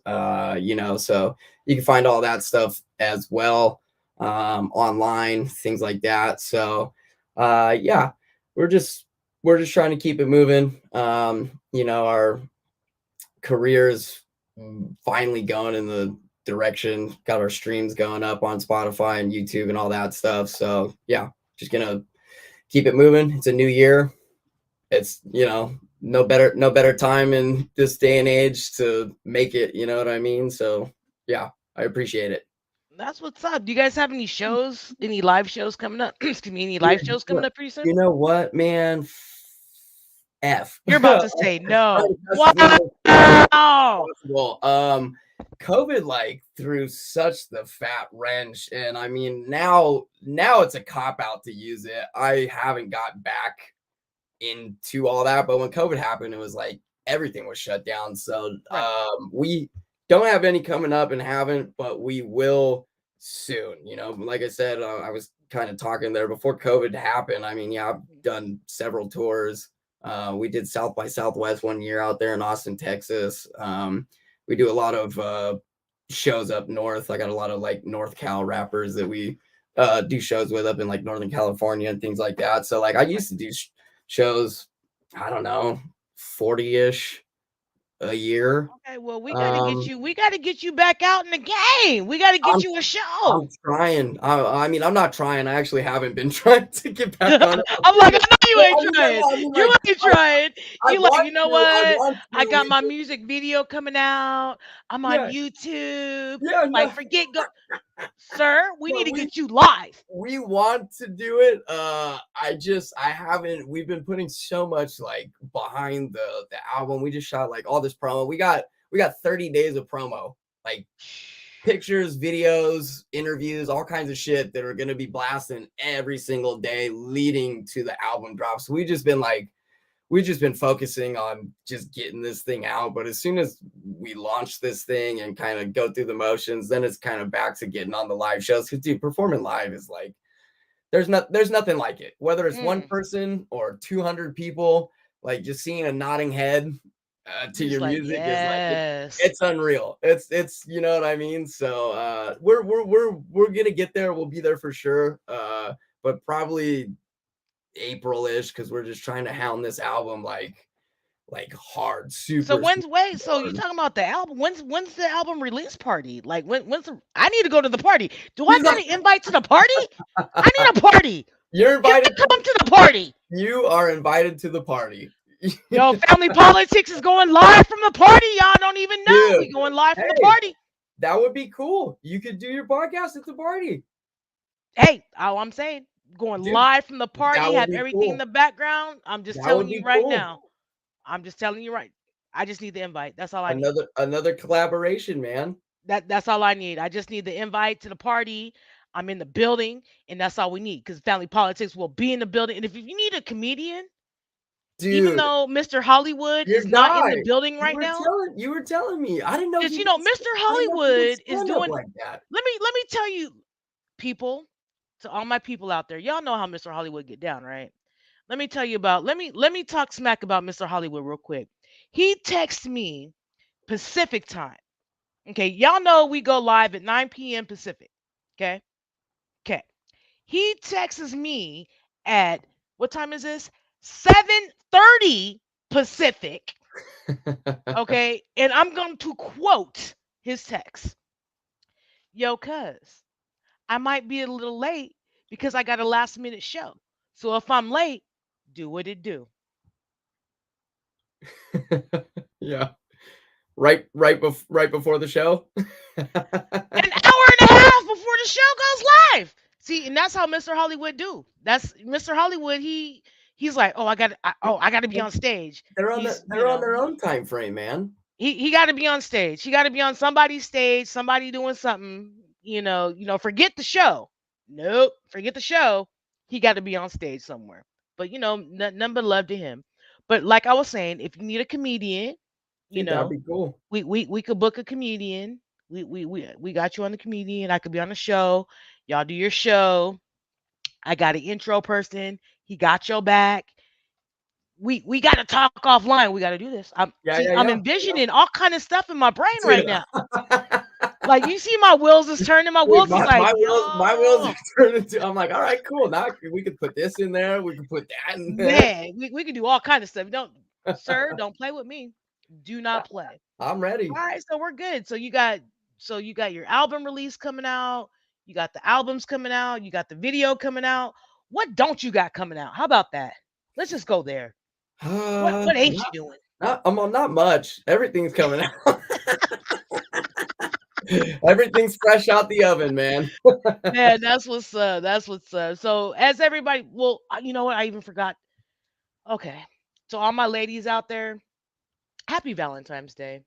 S2: so you can find all that stuff as well online, things like that. So yeah, we're just trying to keep it moving. Our careers finally going in the direction, got our streams going up on Spotify and YouTube and all that stuff. So yeah, just gonna keep it moving. It's a new year. It's no better time in this day and age to make it, you know what I mean? So yeah, I appreciate it.
S1: That's what's up. Do you guys have any shows, any live shows coming up? Excuse me, any live
S2: Dude,
S1: shows coming up pretty soon?
S2: you know what, man? F.
S1: You're about to say no.
S2: As
S1: Wow.
S2: possible. COVID like threw such the fat wrench, and I mean now it's a cop out to use it. I haven't got back into all that, but when COVID happened, it was like everything was shut down. So
S1: Right.
S2: we don't have any coming up and haven't, but we will soon. Like I said, I was kind of talking there before COVID happened. I mean, yeah, I've done several tours. We did South by Southwest one year out there in Austin, Texas. We do a lot of shows up north. I got a lot of like North Cal rappers that we do shows with up in like Northern California and things like that. So like I used to do shows, I don't know, 40-ish a year.
S1: Okay, well, we got to get you back out in the game. We got to
S2: I'm
S1: get you a
S2: I'm
S1: show.
S2: trying. I mean, I'm not trying. I actually haven't been trying to get back on it.
S1: I'm like, I know you ain't trying.
S2: I mean,
S1: You
S2: like,
S1: ain't trying.
S2: I
S1: You like,
S2: want
S1: you know
S2: to. I
S1: what?
S2: want
S1: I
S2: to.
S1: got my music video coming out. I'm on
S2: Yeah,
S1: YouTube.
S2: yeah,
S1: Like,
S2: no.
S1: forget go, sir. We need
S2: But
S1: to get you live.
S2: we want to do it. I haven't. We've been putting so much like behind the album. We just shot like all this promo. We got 30 days of promo, like pictures, videos, interviews, all kinds of shit that are going to be blasting every single day leading to the album drop. So we've just been focusing on just getting this thing out. But as soon as we launch this thing and kind of go through the motions, then it's kind of back to getting on the live shows. Because dude, performing live is like there's nothing like it. Whether it's one
S1: Mm.
S2: person or 200 people, like just seeing a nodding head to
S1: Just
S2: your
S1: like,
S2: music is like
S1: yes.
S2: it's unreal. It's you know what I mean. So we're gonna get there. We'll be there for sure. But probably April-ish, because we're just trying to hound this album like like hard,
S1: So
S2: super,
S1: when's
S2: super
S1: wait? So you
S2: hard.
S1: talking about the album? When's the album release party? Like when's the? I need to go to the party. Do I
S2: He's
S1: got
S2: like,
S1: an invite to the party? I need a party.
S2: you're
S1: Can I
S2: invited to
S1: come to the party?
S2: you are invited to the party.
S1: Yo, Family Politics is going live from the party. Y'all don't even know
S2: Dude,
S1: we going live from the
S2: hey,
S1: party.
S2: that would be cool. You could do your podcast at the party.
S1: Hey, all I'm saying, going
S2: Dude,
S1: live from the party,
S2: that would
S1: have
S2: be
S1: everything in
S2: cool.
S1: the background. I'm just
S2: That
S1: telling
S2: would
S1: you
S2: be
S1: right
S2: cool.
S1: now. I'm just telling you right. I just need the invite. That's all I need.
S2: Another collaboration, man.
S1: That's all I need. I just need the invite to the party. I'm in the building, and that's all we need. Because Family Politics will be in the building. And if you need a comedian, even
S2: Dude,
S1: though Mr. Hollywood
S2: your
S1: is not in the
S2: guy.
S1: building right now,
S2: You were telling me. I didn't know
S1: because
S2: he
S1: Mr.
S2: I didn't know he did
S1: Hollywood is
S2: stand up
S1: doing.
S2: like that.
S1: Let me tell you, people, to all my people out there, y'all know how Mr. Hollywood get down, right? Let me tell you about. Let me talk smack about Mr. Hollywood real quick. He texts me Pacific time. Okay, y'all know we go live at 9 p.m. Pacific. Okay, okay. He texts me at what time is this? 7:30 Pacific. Okay, and I'm going to quote his text. Yo, cuz I might be a little late because I got a last minute show. So if I'm late, do what it do.
S2: Yeah. Right before the show.
S1: An hour and a half before the show goes live. See, and that's how Mr. Hollywood do. That's Mr. Hollywood. He's like, oh, I got to be on stage. He's,
S2: They're on their own time frame, man.
S1: he got to be on stage. He got to be on somebody's stage. Somebody doing something. Forget the show. Nope, forget the show. He got to be on stage somewhere. But none but love to him. But like I was saying, if you need a comedian, you
S2: Dude, that'd
S1: know,
S2: be cool.
S1: we could book a comedian. We got you on the comedian. I could be on the show. Y'all do your show. I got an intro person. He got your back. We got to talk offline. We got to do this.
S2: Yeah, yeah,
S1: I'm
S2: yeah.
S1: envisioning all kind of stuff in my brain right
S2: Dude,
S1: now. Like you see, my wheels is turning. My
S2: dude,
S1: wheels is like,
S2: my wheels
S1: yo,
S2: are turning to. I'm like, all right, cool. Now we could put this in there. We could put that in there.
S1: man. We can do all kind of stuff. Don't, sir, don't play with me. Do not play.
S2: I'm ready.
S1: All right, so we're good. So you got your album release coming out. You got the albums coming out. You got the video coming out. What don't you got coming out? How about that? Let's just go there. What ain't you doing?
S2: Not much. Everything's coming out. Everything's fresh out the oven, man.
S1: Man, that's what's up. That's what's up. So as everybody, well, you know what? I even forgot. Okay. So all my ladies out there, happy Valentine's Day.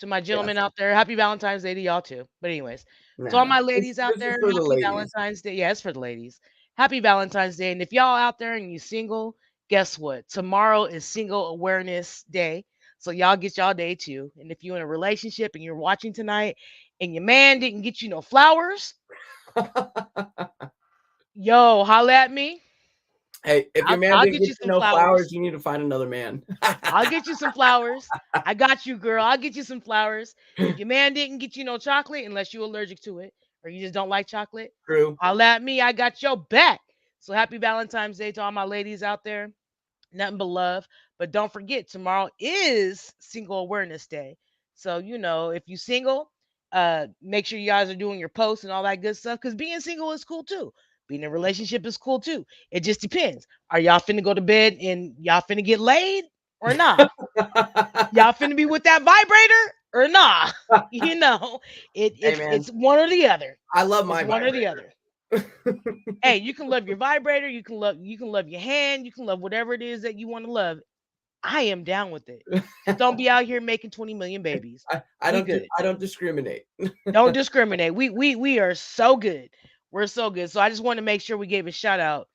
S1: To my
S2: Yes.
S1: gentlemen out there, happy Valentine's Day to y'all too. But anyways, to all
S2: Nah,
S1: my ladies out
S2: this is
S1: there,
S2: for the
S1: happy
S2: ladies.
S1: Valentine's Day. Yeah, it's for the ladies. Happy Valentine's Day. And if y'all out there and you single, guess what? Tomorrow is Single Awareness Day. So y'all get y'all day too. And if you're in a relationship and you're watching tonight and your man didn't get you no flowers, yo, holla at me.
S2: Hey, if your man
S1: I'll
S2: didn't
S1: get
S2: get
S1: you
S2: you
S1: some
S2: no flowers,
S1: flowers.
S2: you need to find another man.
S1: I'll get you some flowers. I got you, girl. I'll get you some flowers. If your man didn't get you no chocolate, unless you're allergic to it or you just don't like chocolate,
S2: True.
S1: holla at me. I got your back. So happy Valentine's Day to all my ladies out there. Nothing but love. But don't forget, tomorrow is Single Awareness Day. So, if you single, make sure you guys are doing your posts and all that good stuff. Because being single is cool too. Being in a relationship is cool too. It just depends. Are y'all finna go to bed and y'all finna get laid or not? Y'all finna be with that vibrator or nah? You know,
S2: Hey,
S1: it's
S2: man,
S1: one or the other.
S2: I love
S1: It's
S2: my
S1: one or the
S2: vibrator.
S1: other. Hey, you can love your vibrator, you can love your hand, you can love whatever it is that you want to love. I am down with it. Just don't be out here making 20 million babies. We good.
S2: I don't discriminate.
S1: Don't discriminate. We are so good. We're so good. So I just want to make sure we gave a shout out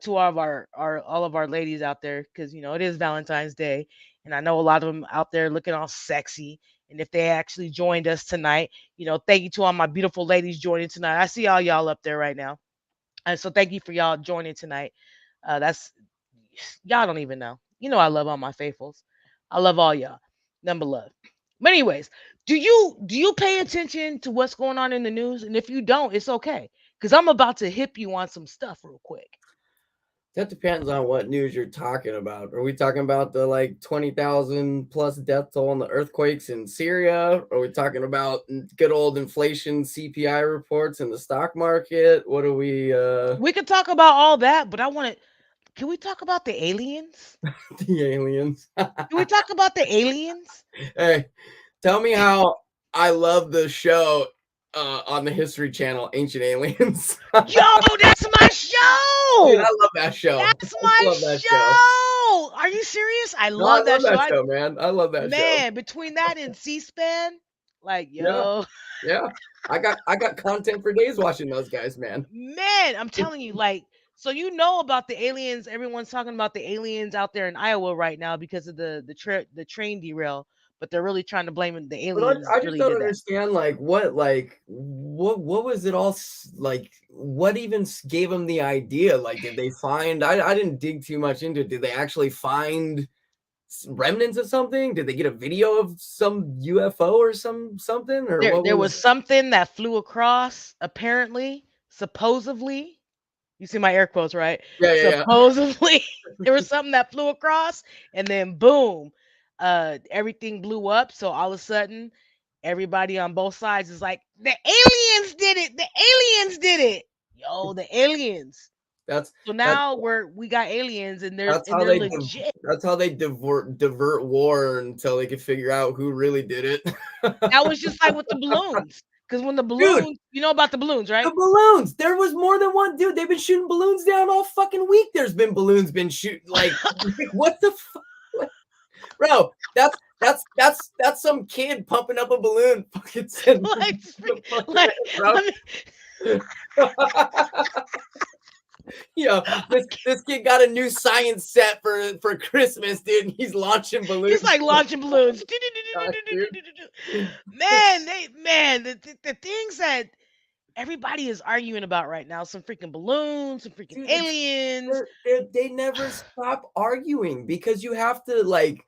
S1: to all of our ladies out there because it is Valentine's Day, and I know a lot of them out there looking all sexy. And if they actually joined us tonight, thank you to all my beautiful ladies joining tonight. I see all y'all up there right now, and so thank you for y'all joining tonight. That's y'all don't even know. I love all my faithfuls. I love all y'all. Number love. But anyways, do you pay attention to what's going on in the news? And if you don't, it's okay. Because I'm about to hip you on some stuff real quick.
S2: That depends on what news you're talking about. Are we talking about the like 20,000 plus death toll on the earthquakes in Syria? Are we talking about good old inflation CPI reports in the stock market? What are we
S1: We could talk about all that, but can we talk about the aliens?
S2: the aliens?
S1: Can we talk about the aliens?
S2: Hey, tell me how I love the show on the History Channel, Ancient Aliens.
S1: Yo, that's my
S2: Dude,
S1: show.
S2: I love that show.
S1: That's
S2: I
S1: my
S2: love that show.
S1: show. Are you serious? I
S2: No, I
S1: love
S2: love
S1: that show.
S2: that show, man. I love that show.
S1: Man, between that and C-SPAN, like,
S2: Yeah,
S1: yo,
S2: yeah. I got content for days watching those guys, man.
S1: man, I'm telling you, like, so you know about the aliens. Everyone's talking about the aliens out there in Iowa right now because of the train derail, but they're really trying to blame it. The
S2: But
S1: aliens
S2: I just
S1: really
S2: don't
S1: did that.
S2: understand, what was it all like? What even gave them the idea? Like, did they find? I didn't dig too much into it. Did they actually find remnants of something? Did they get a video of some UFO or something? Or what
S1: There was
S2: was?
S1: something that flew across, apparently, supposedly. You see my air quotes, right?
S2: Yeah, yeah, yeah.
S1: Supposedly, there was something that flew across, and then boom, everything blew up. So all of a sudden, everybody on both sides is like, the aliens did it. The aliens did it. Yo, the aliens.
S2: That's
S1: So
S2: that.
S1: now we got aliens, and
S2: That's how
S1: they're
S2: they
S1: legit.
S2: that's how they divert war until they can figure out who really did it.
S1: That was just like with the balloons, because when the
S2: Dude,
S1: balloons, you know about the balloons,
S2: the
S1: right?
S2: balloons. There was more than one dude. They've been shooting balloons down all fucking week. There's been balloons been shooting. Like, what the fuck, bro? That's some kid pumping up a balloon. Fucking sending
S1: like,
S2: the fucking
S1: like,
S2: bro.
S1: let me,
S2: Yo, this kid got a new science set for Christmas, dude. And he's launching balloons.
S1: he's like launching balloons.
S2: Gosh, dude.
S1: Man, the things that everybody is arguing about right now, some freaking balloons, some freaking
S2: Dude,
S1: aliens.
S2: they never stop arguing because you have to like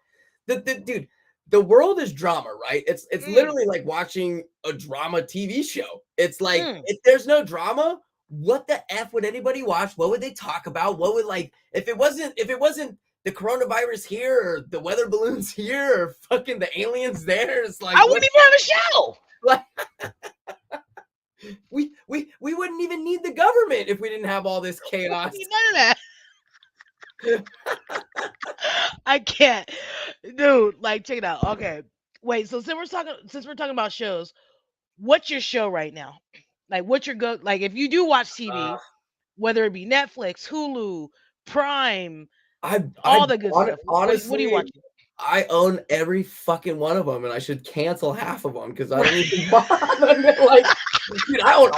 S2: dude. The world is drama, right? It's
S1: Mm,
S2: literally like watching a drama TV show. It's like
S1: mm.
S2: if there's no drama, what the f would anybody watch? What would they talk about? What would like if it wasn't the coronavirus here or the weather balloons here or fucking the aliens there? It's like
S1: I
S2: what
S1: wouldn't even have a show.
S2: like we wouldn't even need the government if we didn't have all this chaos.
S1: None of that. I can't, dude. Like, check it out. Okay, wait. So since we're talking about shows, what's your show right now? Like, what's your go? Like, if you do watch
S2: Uh,
S1: TV, whether it be Netflix, Hulu, Prime,
S2: I
S1: all the good stuff. What are you
S2: honestly,
S1: watching?
S2: I own every fucking one of them, and I should cancel half of them because I don't even bother. Like, dude, I own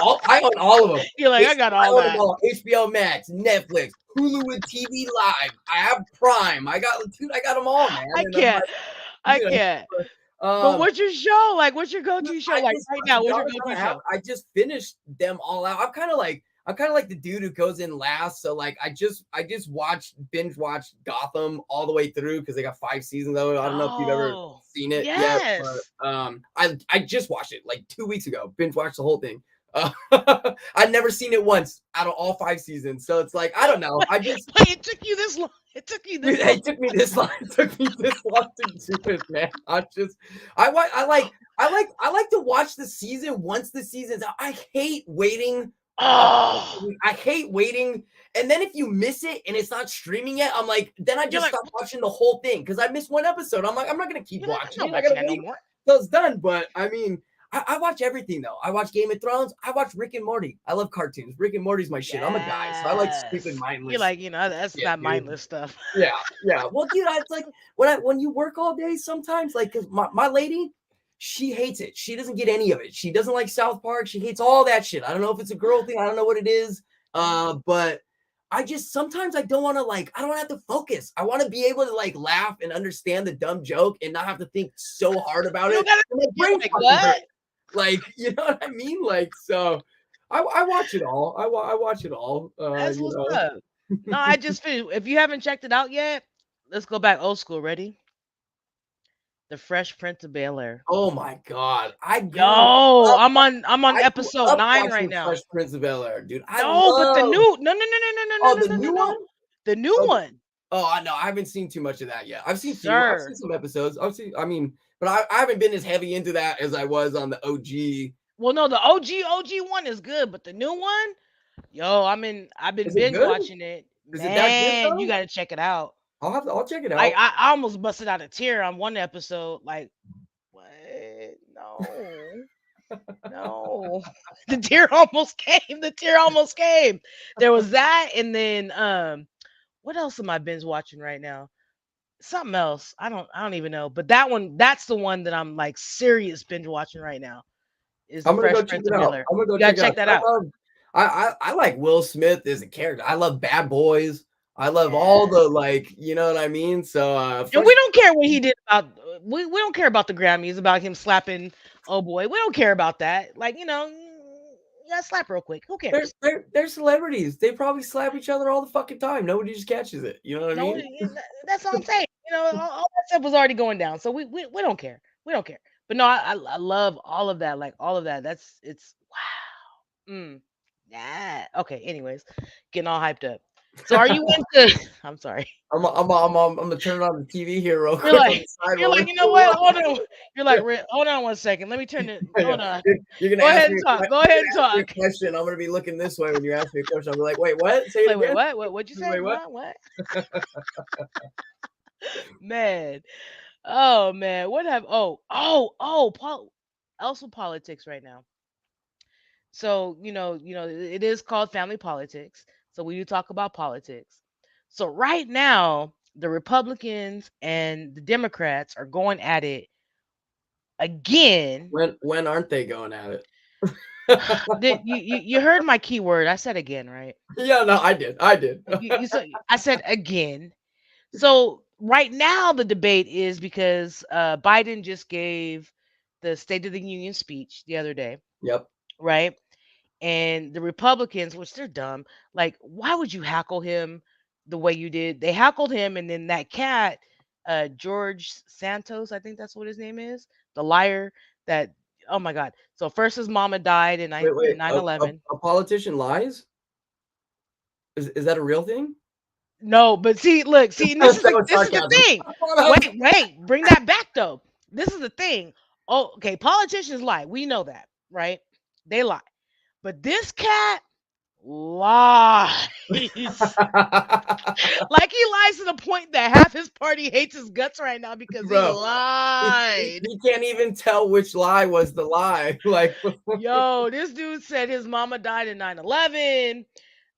S2: all of them.
S1: You're like, I got
S2: I
S1: all
S2: own them
S1: that.
S2: all. HBO Max, Netflix, Hulu with TV Live. I have Prime. I got them all, man.
S1: I
S2: And I'm
S1: can't.
S2: like,
S1: I
S2: you know,
S1: can't. But
S2: um,
S1: what's your show? Like, what's your go-to show? Like right
S2: to
S1: now,
S2: be
S1: what's your
S2: honest,
S1: go-to show?
S2: I just finished them all out. I'm kind of like the dude who goes in last. So like I just binge watched Gotham all the way through because they got 5 seasons of it. I don't know if you've ever
S1: Oh,
S2: seen it yet,
S1: yes.
S2: but I just watched it like 2 weeks ago. Binge watched the whole thing. I'd never seen it once out of all 5 seasons. So it's like I don't know. I just
S1: But it took you this long. It took you this long.
S2: it took me this long. It took me this long to do it, man. I like to watch the season once the season's out. I hate waiting.
S1: Oh,
S2: I hate waiting. And then if you miss it and it's not streaming yet, I'm like, then I
S1: you're
S2: just
S1: like,
S2: stop watching the whole thing because I missed one episode. I'm like, I'm not gonna keep
S1: you're like, I'm
S2: watching
S1: not
S2: it. I
S1: watching
S2: gotta
S1: that no
S2: wait
S1: more.
S2: till it's done. But I mean, I watch everything though. I watch Game of Thrones. I watch Rick and Morty. I love cartoons. Rick and Morty's my shit. I'm a guy, so I like stupid
S1: Yes. You're
S2: mindless
S1: like, that's
S2: shit,
S1: not
S2: dude.
S1: mindless stuff.
S2: Yeah, yeah. Well, dude, it's like when you work all day, sometimes like 'cause my lady, she hates it. She doesn't get any of it. She doesn't like South Park. She hates all that shit. I don't know if it's a girl thing. I don't know what it is. But I just sometimes I don't want to like I don't have to focus. I want to be able to like laugh and understand the dumb joke and not have to think so hard about
S1: You
S2: it.
S1: don't gotta.
S2: And my
S1: You're
S2: brain
S1: like,
S2: fucking hurts.
S1: what?
S2: Like, you know what I mean? Like, so I watch it all. I watch it all.
S1: That's
S2: You
S1: what's
S2: know.
S1: up. No, I just finished. If you haven't checked it out yet, let's go back old school. Ready? The Fresh Prince of Bel Air.
S2: Oh my god. I grew
S1: Yo,
S2: up
S1: I'm on
S2: I grew
S1: episode
S2: up
S1: 9 right
S2: watching
S1: now.
S2: Fresh Prince of Bel Air, dude. I
S1: No, but the
S2: love
S1: new no no no no no no
S2: oh
S1: no
S2: the
S1: no no
S2: new
S1: no.
S2: one?
S1: The new
S2: Oh,
S1: one,
S2: I know. I haven't seen too much of that yet. I've seen few. I've seen
S1: sir.
S2: some episodes. I mean, but I haven't been as heavy into that as I was on the OG.
S1: Well, no, the OG one is good, but the new one, yo, I've been
S2: Is it
S1: binge
S2: good?
S1: watching it.
S2: Is it that good
S1: Man, you
S2: though?
S1: gotta check it out.
S2: I'll check it
S1: Like
S2: out.
S1: I almost busted out a tear on one episode. Like, what? No, no. The tear almost came. The tear almost came. There was that, and then what else am I binge watching right now? Something else. I don't even know. But that's the one that I'm like serious binge watching right now. Is the
S2: I'm gonna
S1: Fresh
S2: go check
S1: Prince
S2: it
S1: of
S2: out.
S1: Bel-Air.
S2: I'm gonna go
S1: You gotta
S2: check it out.
S1: check that out.
S2: I like Will Smith as a character. I love Bad Boys. I love all
S1: Yeah.
S2: the like, you know what I mean? So
S1: And
S2: Fresh.
S1: we don't care what he did about we don't care about the Grammys about him slapping oh boy. We don't care about that. Like, yeah, slap real quick. Who cares?
S2: They're celebrities. They probably slap each other all the fucking time. Nobody just catches it. You know what I
S1: No,
S2: mean?
S1: that's all I'm saying. All that stuff was already going down. So we don't care. We don't care. But no, I love all of that. Like all of that. It's wow. Yeah. Okay, anyways, getting all hyped up. So are you into I'm sorry.
S2: I'm gonna turn on the TV here real
S1: You're
S2: quick on
S1: like
S2: the side
S1: you're
S2: while we
S1: like, you know what? Hold on. You're like,
S2: yeah,
S1: Hold on one second. Let me turn it.
S2: yeah.
S1: Hold on.
S2: You're gonna
S1: Go
S2: ask
S1: ahead
S2: me
S1: and
S2: a
S1: talk. Go ahead and talk.
S2: question. I'm gonna be looking this way when you ask me a question. I'll be like, wait, what? Say it
S1: Like, wait,
S2: again.
S1: what? What'd you say?
S2: Wait, what?
S1: What? Man. Oh man. What have also politics right now. So, it is called family politics. So we do talk about politics. So right now, the Republicans and the Democrats are going at it again.
S2: When aren't they going at it?
S1: You heard my keyword. I said again, right?
S2: Yeah, no, I did. I did.
S1: You said I said again. So right now the debate is because Biden just gave the State of the Union speech the other day,
S2: Yep.
S1: right? And the Republicans, which they're dumb, like why would you hackle him the way you did? They hackled him, and then that cat, George Santos, I think that's what his name is, the liar that. Oh my God! So first his mama died in
S2: Wait, wait.
S1: 9/11.
S2: A politician lies? Is that a real thing?
S1: No, but see, look, see, and
S2: That was
S1: this is the
S2: sarcasm.
S1: thing. Wait, bring that back though. This is the thing. Oh, okay, politicians lie. We know that, right? They lie. But this cat lies. Like he lies to the point that half his party hates his guts right now because he
S2: Bro,
S1: lied.
S2: he can't even tell which lie was the lie. Like,
S1: Yo, this dude said his mama died in 9/11.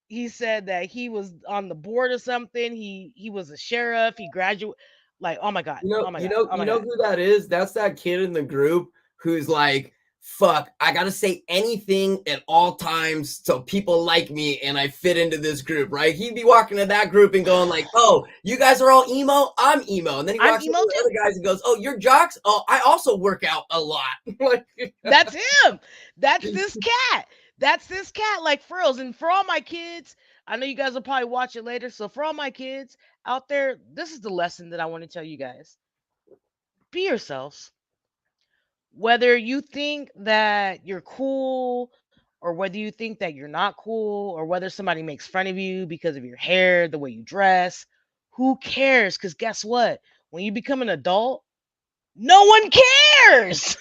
S1: He said that he was on the board or something. He was a sheriff. He graduated. Like, oh my God. Oh my God. Oh
S2: you
S1: my
S2: know
S1: God.
S2: who that is? That's that kid in the group who's like, fuck, I gotta say anything at all times so people like me and I fit into this group, right? He'd be walking to that group and going like, oh, you guys are all emo? I'm emo. And then he
S1: I'm
S2: walks into
S1: emo
S2: the
S1: too.
S2: other guys and goes, oh, you're jocks? Oh, I also work out a lot. Like,
S1: That's him. That's this cat. That's this cat, like frills. And for all my kids, I know you guys will probably watch it later. So for all my kids out there, this is the lesson that I want to tell you guys. Be yourselves. Whether you think that you're cool or whether you think that you're not cool or whether somebody makes fun of you because of your hair, the way you dress, who cares? Because guess what? When you become an adult, no one cares.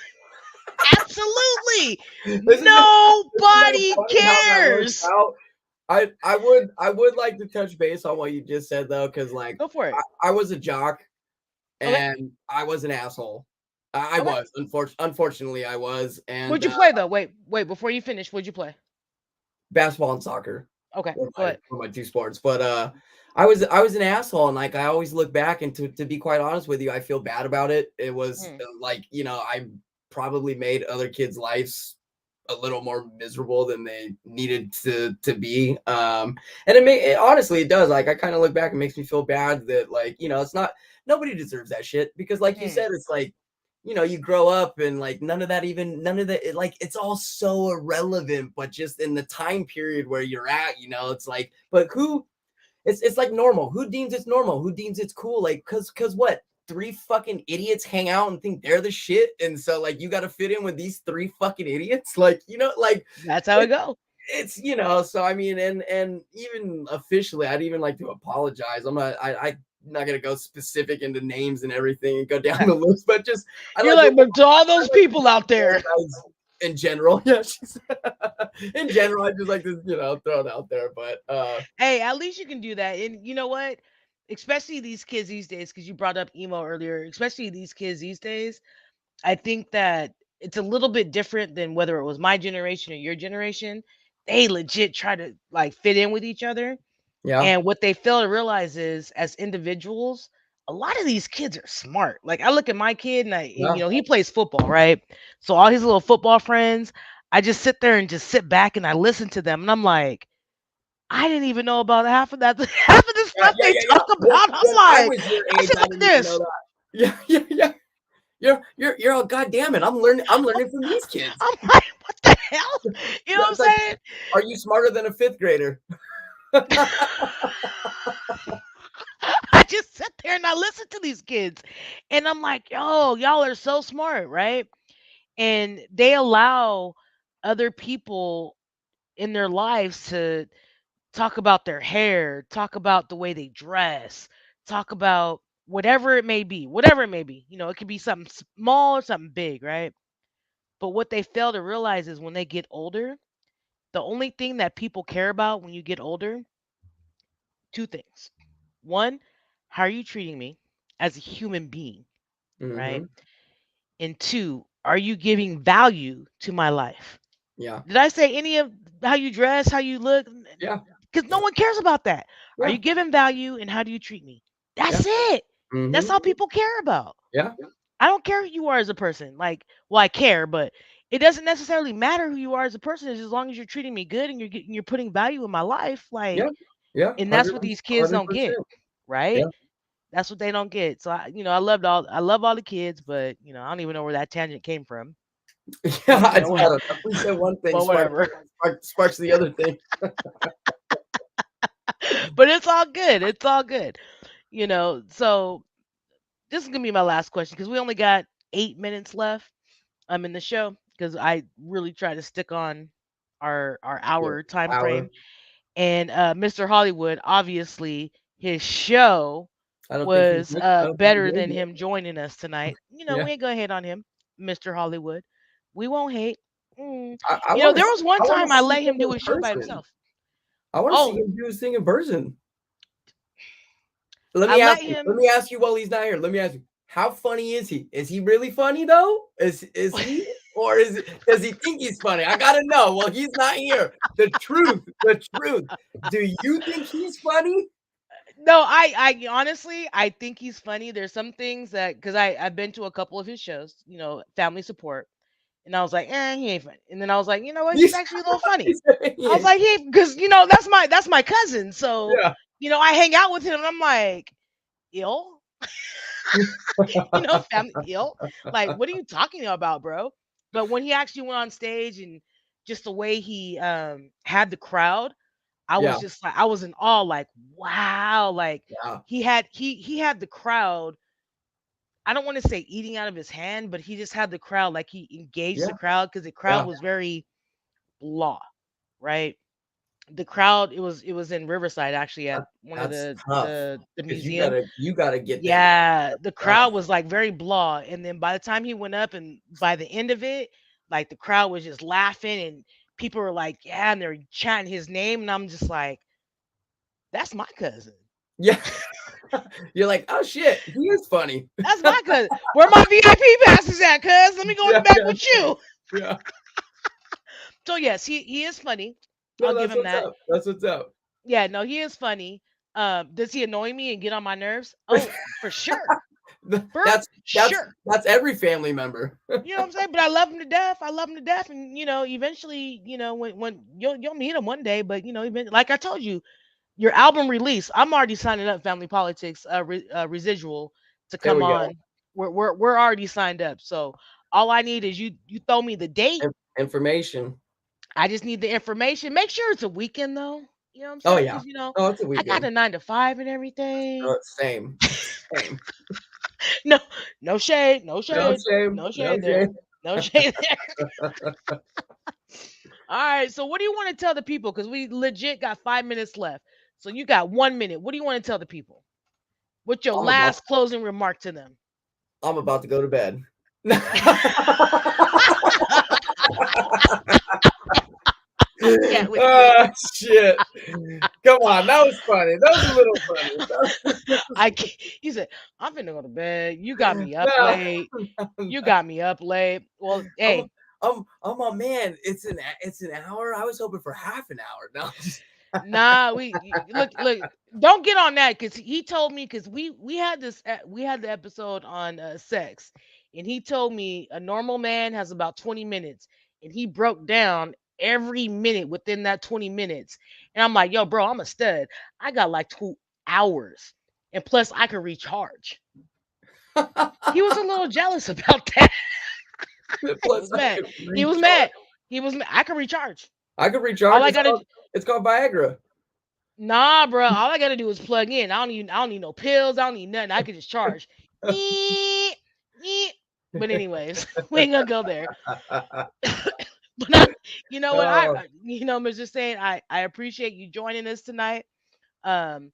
S1: Absolutely.
S2: isn't that
S1: Nobody
S2: funny how that works
S1: cares.
S2: out? I would like to touch base on what you just said though, because like
S1: Go for it.
S2: I was a jock
S1: Okay.
S2: and I was an asshole. I
S1: Okay.
S2: was unfortunately I was, and
S1: What'd you play though? Wait, before you finish, what'd you play?
S2: basketball and soccer
S1: Okay, go ahead.
S2: were my two sports. But I was an asshole, and like I always look back, and to be quite honest with you, I feel bad about it. It was
S1: Mm.
S2: like I probably made other kids' lives a little more miserable than they needed to be. And it honestly it does. Like I kind of look back and makes me feel bad that like it's not nobody deserves that shit because like you
S1: Mm.
S2: said, it's like you grow up and like none of that like it's all so irrelevant, but just in the time period where you're at, it's like, but who it's like normal. Who deems it's normal? Who deems it's cool? Like, cause what? Three fucking idiots hang out and think they're the shit, and so like you got to fit in with these three fucking idiots. Like, like
S1: That's how it go.
S2: it's so I mean, and even officially, I'd even like to apologize. I'm not gonna go specific into names and everything and go down the list, but just I
S1: You're
S2: like to
S1: like, but to all those people out there.
S2: apologize in general. Yeah, in general, I just like to throw it out there. But
S1: Hey, at least you can do that. And you know what? Especially these kids these days, because you brought up emo earlier, especially these kids these days, I think that it's a little bit different than whether it was my generation or your generation. They legit try to like fit in with each other.
S2: yeah,
S1: And what they fail to realize is as individuals, a lot of these kids are smart. Like I look at my kid and
S2: yeah,
S1: he plays football, right? So all his little football friends, I just sit there and just sit back and I listen to them and I'm like, I didn't even know about half of that. Half of the
S2: yeah,
S1: stuff
S2: yeah,
S1: they
S2: yeah, yeah.
S1: talk about. I'm
S2: When I
S1: like,
S2: was your
S1: I
S2: age,
S1: said,
S2: I
S1: look at
S2: didn't even know
S1: this.
S2: that. Yeah, yeah, yeah. You're all God damn it. I'm learning from these kids.
S1: I'm like, what the hell? You know what I'm
S2: That's like,
S1: saying?
S2: are you smarter than a fifth grader?
S1: I just sit there and I listen to these kids. And I'm like, yo, y'all are so smart, right? And they allow other people in their lives to talk about their hair, talk about the way they dress, talk about whatever it may be, whatever it may be. You know, it could be something small or something big, right? But what they fail to realize is when they get older, the only thing that people care about when you get older, two things. One, how are you treating me as a human being, right?
S2: Hmm.
S1: And two, are you giving value to my life?
S2: Yeah,
S1: Did I say any of how you dress, how you look?
S2: yeah,
S1: Because no one cares about that. Are
S2: yeah,
S1: you giving value and how do you treat me?
S2: yeah.
S1: That's it. That's
S2: Hmm.
S1: all people care about.
S2: Yeah,
S1: I don't care who you are as a person. Like, well, I care, but it doesn't necessarily matter who you are as a person as long as you're treating me good and you're putting value in my life.
S2: yeah,
S1: Like,
S2: yeah.
S1: and that's what
S2: 100%,
S1: these kids don't get,
S2: 100%.
S1: right?
S2: Yeah,
S1: That's what they don't get. So I love all the kids, but I don't even know where that tangent came from.
S2: yeah.
S1: But
S2: I don't know. We said one thing,
S1: but whatever.
S2: sparks the other thing.
S1: But it's all good. It's all good. So this is gonna be my last question because we only got 8 minutes left. In the show because I really try to stick on our
S2: Yeah,
S1: hour time
S2: hour.
S1: frame. And Mr. Hollywood, obviously, his show
S2: I don't think
S1: was
S2: I don't think he's
S1: better
S2: in
S1: than
S2: yet.
S1: him joining us tonight.
S2: Yeah,
S1: We ain't gonna hate on him, Mr. Hollywood. We won't hate. Mm.
S2: I want
S1: There
S2: to.
S1: was one
S2: I want
S1: time
S2: to
S1: I
S2: see
S1: let him
S2: him
S1: do
S2: in
S1: his show by
S2: person.
S1: himself.
S2: I want to see
S1: Oh,
S2: him do his thing in person. Let
S1: I
S2: me
S1: let
S2: ask you. Let
S1: him.
S2: me ask you while he's not here. Let me ask you. How funny is he? Is he really funny though? Is he, or does he think he's funny? I gotta know. Well, he's not here. The truth. The truth. Do you think he's funny?
S1: No, I honestly, I think he's funny. There's some things that because I've been to a couple of his shows, family support, and I was like, he ain't funny. And then I was like, you know what, he's
S2: He's,
S1: actually a little funny.
S2: he's
S1: I was
S2: yeah.
S1: like, because that's my cousin, so I hang out with him, and I'm like, ill, family ill. Like, what are you talking about, bro? But when he actually went on stage and just the way he had the crowd, I was
S2: Yeah.
S1: just like, I was in awe, like, wow, like
S2: Yeah.
S1: he had the crowd. I don't want to say eating out of his hand, but he just had the crowd, like he engaged
S2: Yeah.
S1: the crowd because the crowd
S2: Yeah.
S1: was very blah, right? The crowd, it was in Riverside actually at one of
S2: That's
S1: the
S2: tough
S1: the the
S2: because
S1: museum.
S2: you gotta get them.
S1: Yeah, the
S2: Tough.
S1: crowd was like very blah, and then by the time he went up, and by the end of it, like the crowd was just laughing, and people were like, yeah, and they're chanting his name, and I'm just like, that's my cousin.
S2: Yeah. You're like, oh shit, he is funny.
S1: That's my cousin. Where my VIP passes at, cuz? Let me go in the
S2: Yeah.
S1: back
S2: Yeah.
S1: with you.
S2: Yeah.
S1: So yes, he is funny.
S2: No,
S1: I'll give
S2: that's
S1: him
S2: what's
S1: that.
S2: up. That's what's up.
S1: Yeah, no, he is funny. Does he annoy me and get on my nerves? Oh, for sure. For
S2: That's that's
S1: sure.
S2: that's every family member.
S1: You know what I'm saying? But I love him to death. I love him to death. And eventually, when you'll meet him one day, but even like I told you, your album release, I'm already signing up Family Politics residual to
S2: There
S1: come
S2: we go.
S1: on. We're already signed up. So all I need is you throw me the date.
S2: Information.
S1: I just need the information. Make sure it's a weekend though. You know what I'm
S2: Oh
S1: saying?
S2: yeah.
S1: Because
S2: Oh, it's a
S1: I got
S2: weekend.
S1: a 9 to 5 and everything.
S2: Same. Same.
S1: No, no shade, no
S2: No
S1: shade,
S2: shame.
S1: no
S2: No
S1: shade there.
S2: shame.
S1: No shade there. All right. So what do you want to tell the people? Because we legit got 5 minutes left. So you got 1 minute. What do you want to tell the people? What's your
S2: I'm about
S1: last closing remark to them?
S2: I'm about to go to bed.
S1: I can't with you.
S2: Oh shit! Come on, that was funny. That was a little funny.
S1: I can't. He said, "I'm finna go to bed. You got me up
S2: No,
S1: late. You
S2: no.
S1: got me up late." Well,
S2: I'm,
S1: hey,
S2: I'm a man. It's an hour. I was hoping for half an hour. No,
S1: nah, look. Don't get on that because he told me because we had this we had the episode on sex, and he told me a normal man has about 20 minutes, and he broke down every minute within that 20 minutes, and I'm like, yo, bro, I'm a stud. I got like 2 hours, and plus I can recharge. He was a little jealous about that. He
S2: plus
S1: was
S2: I
S1: mad.
S2: could
S1: He was
S2: recharge.
S1: mad. He was mad. I can recharge.
S2: I could
S1: All
S2: recharge.
S1: I gotta
S2: It's called Viagra.
S1: Nah, bro. All I gotta do is plug in. I don't need no pills. I don't need nothing. I can just charge. Eek, eek. But anyways, we ain't gonna go there. But you know what?
S2: Oh,
S1: I'm just saying. I appreciate you joining us tonight. Um,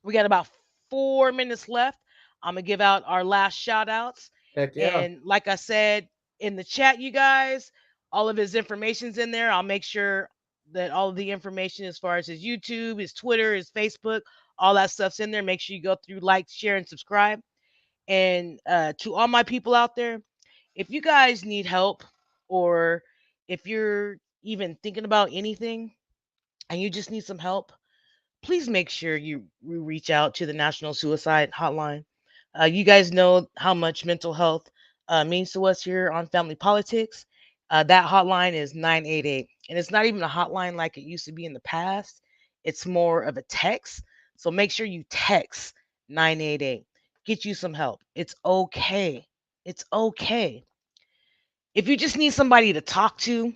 S1: we got about 4 minutes left. I'm gonna give out our last shout outs.
S2: heck yeah.
S1: And like I said in the chat, you guys, all of his information's in there. I'll make sure that all of the information as far as his YouTube, his Twitter, his Facebook, all that stuff's in there. Make sure you go through, like, share, and subscribe. And to all my people out there, if you guys need help or if you're even thinking about anything and you just need some help, please make sure you reach out to the National Suicide Hotline. You guys know how much mental health means to us here on Family Politics. That hotline is 988. And it's not even a hotline like it used to be in the past, it's more of a text. So make sure you text 988. Get you some help. It's okay. It's okay. If you just need somebody to talk to,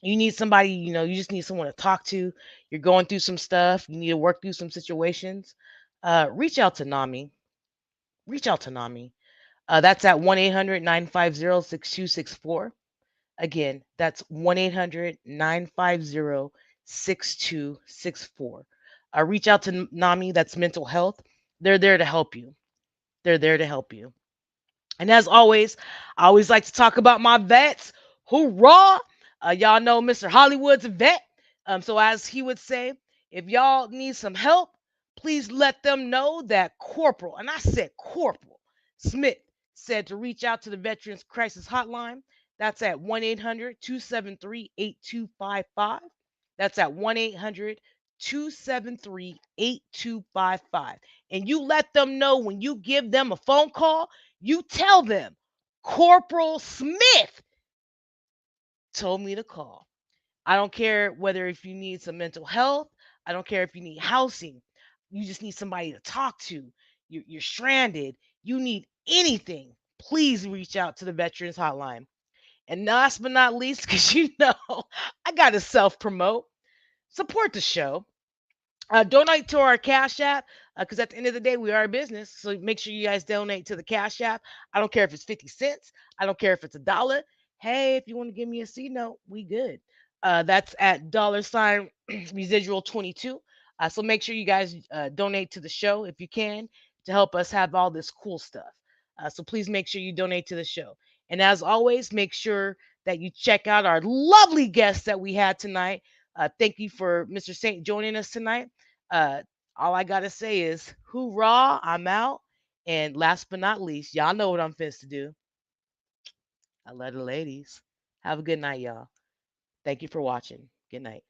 S1: you need somebody, you just need someone to talk to. You're going through some stuff. You need to work through some situations. Reach out to Nami. Reach out to Nami. That's at 1-800-950-6264. Again, that's 1-800-950-6264. Reach out to Nami. That's mental health. They're there to help you. They're there to help you. And as always, I always like to talk about my vets. Hoorah! Y'all know Mr. Hollywood's a vet. So as he would say, if y'all need some help, please let them know that Corporal, and I said Corporal Smith, said to reach out to the Veterans Crisis Hotline. That's at 1-800-273-8255. That's at 1-800-273-8255. And you let them know when you give them a phone call, you tell them Corporal Smith told me to call. I don't care whether if you need some mental health, I don't care if you need housing, you just need somebody to talk to, you're stranded, you need anything, please reach out to the Veterans Hotline. And last but not least, because I got to self promote, support the show. Donate to our Cash App because at the end of the day, we are a business. So make sure you guys donate to the Cash App. I don't care if it's 50 cents. I don't care if it's $1. Hey, if you want to give me a C note, we good. That's at $ residual 22. So make sure you guys donate to the show if you can to help us have all this cool stuff. So please make sure you donate to the show. And as always, make sure that you check out our lovely guests that we had tonight. Thank you for Mr. Saint joining us tonight. Uh, all I gotta say is hoorah, I'm out. And last but not least, y'all know what I'm fist to do. I love the ladies. Have a good night, y'all. Thank you for watching. Good night.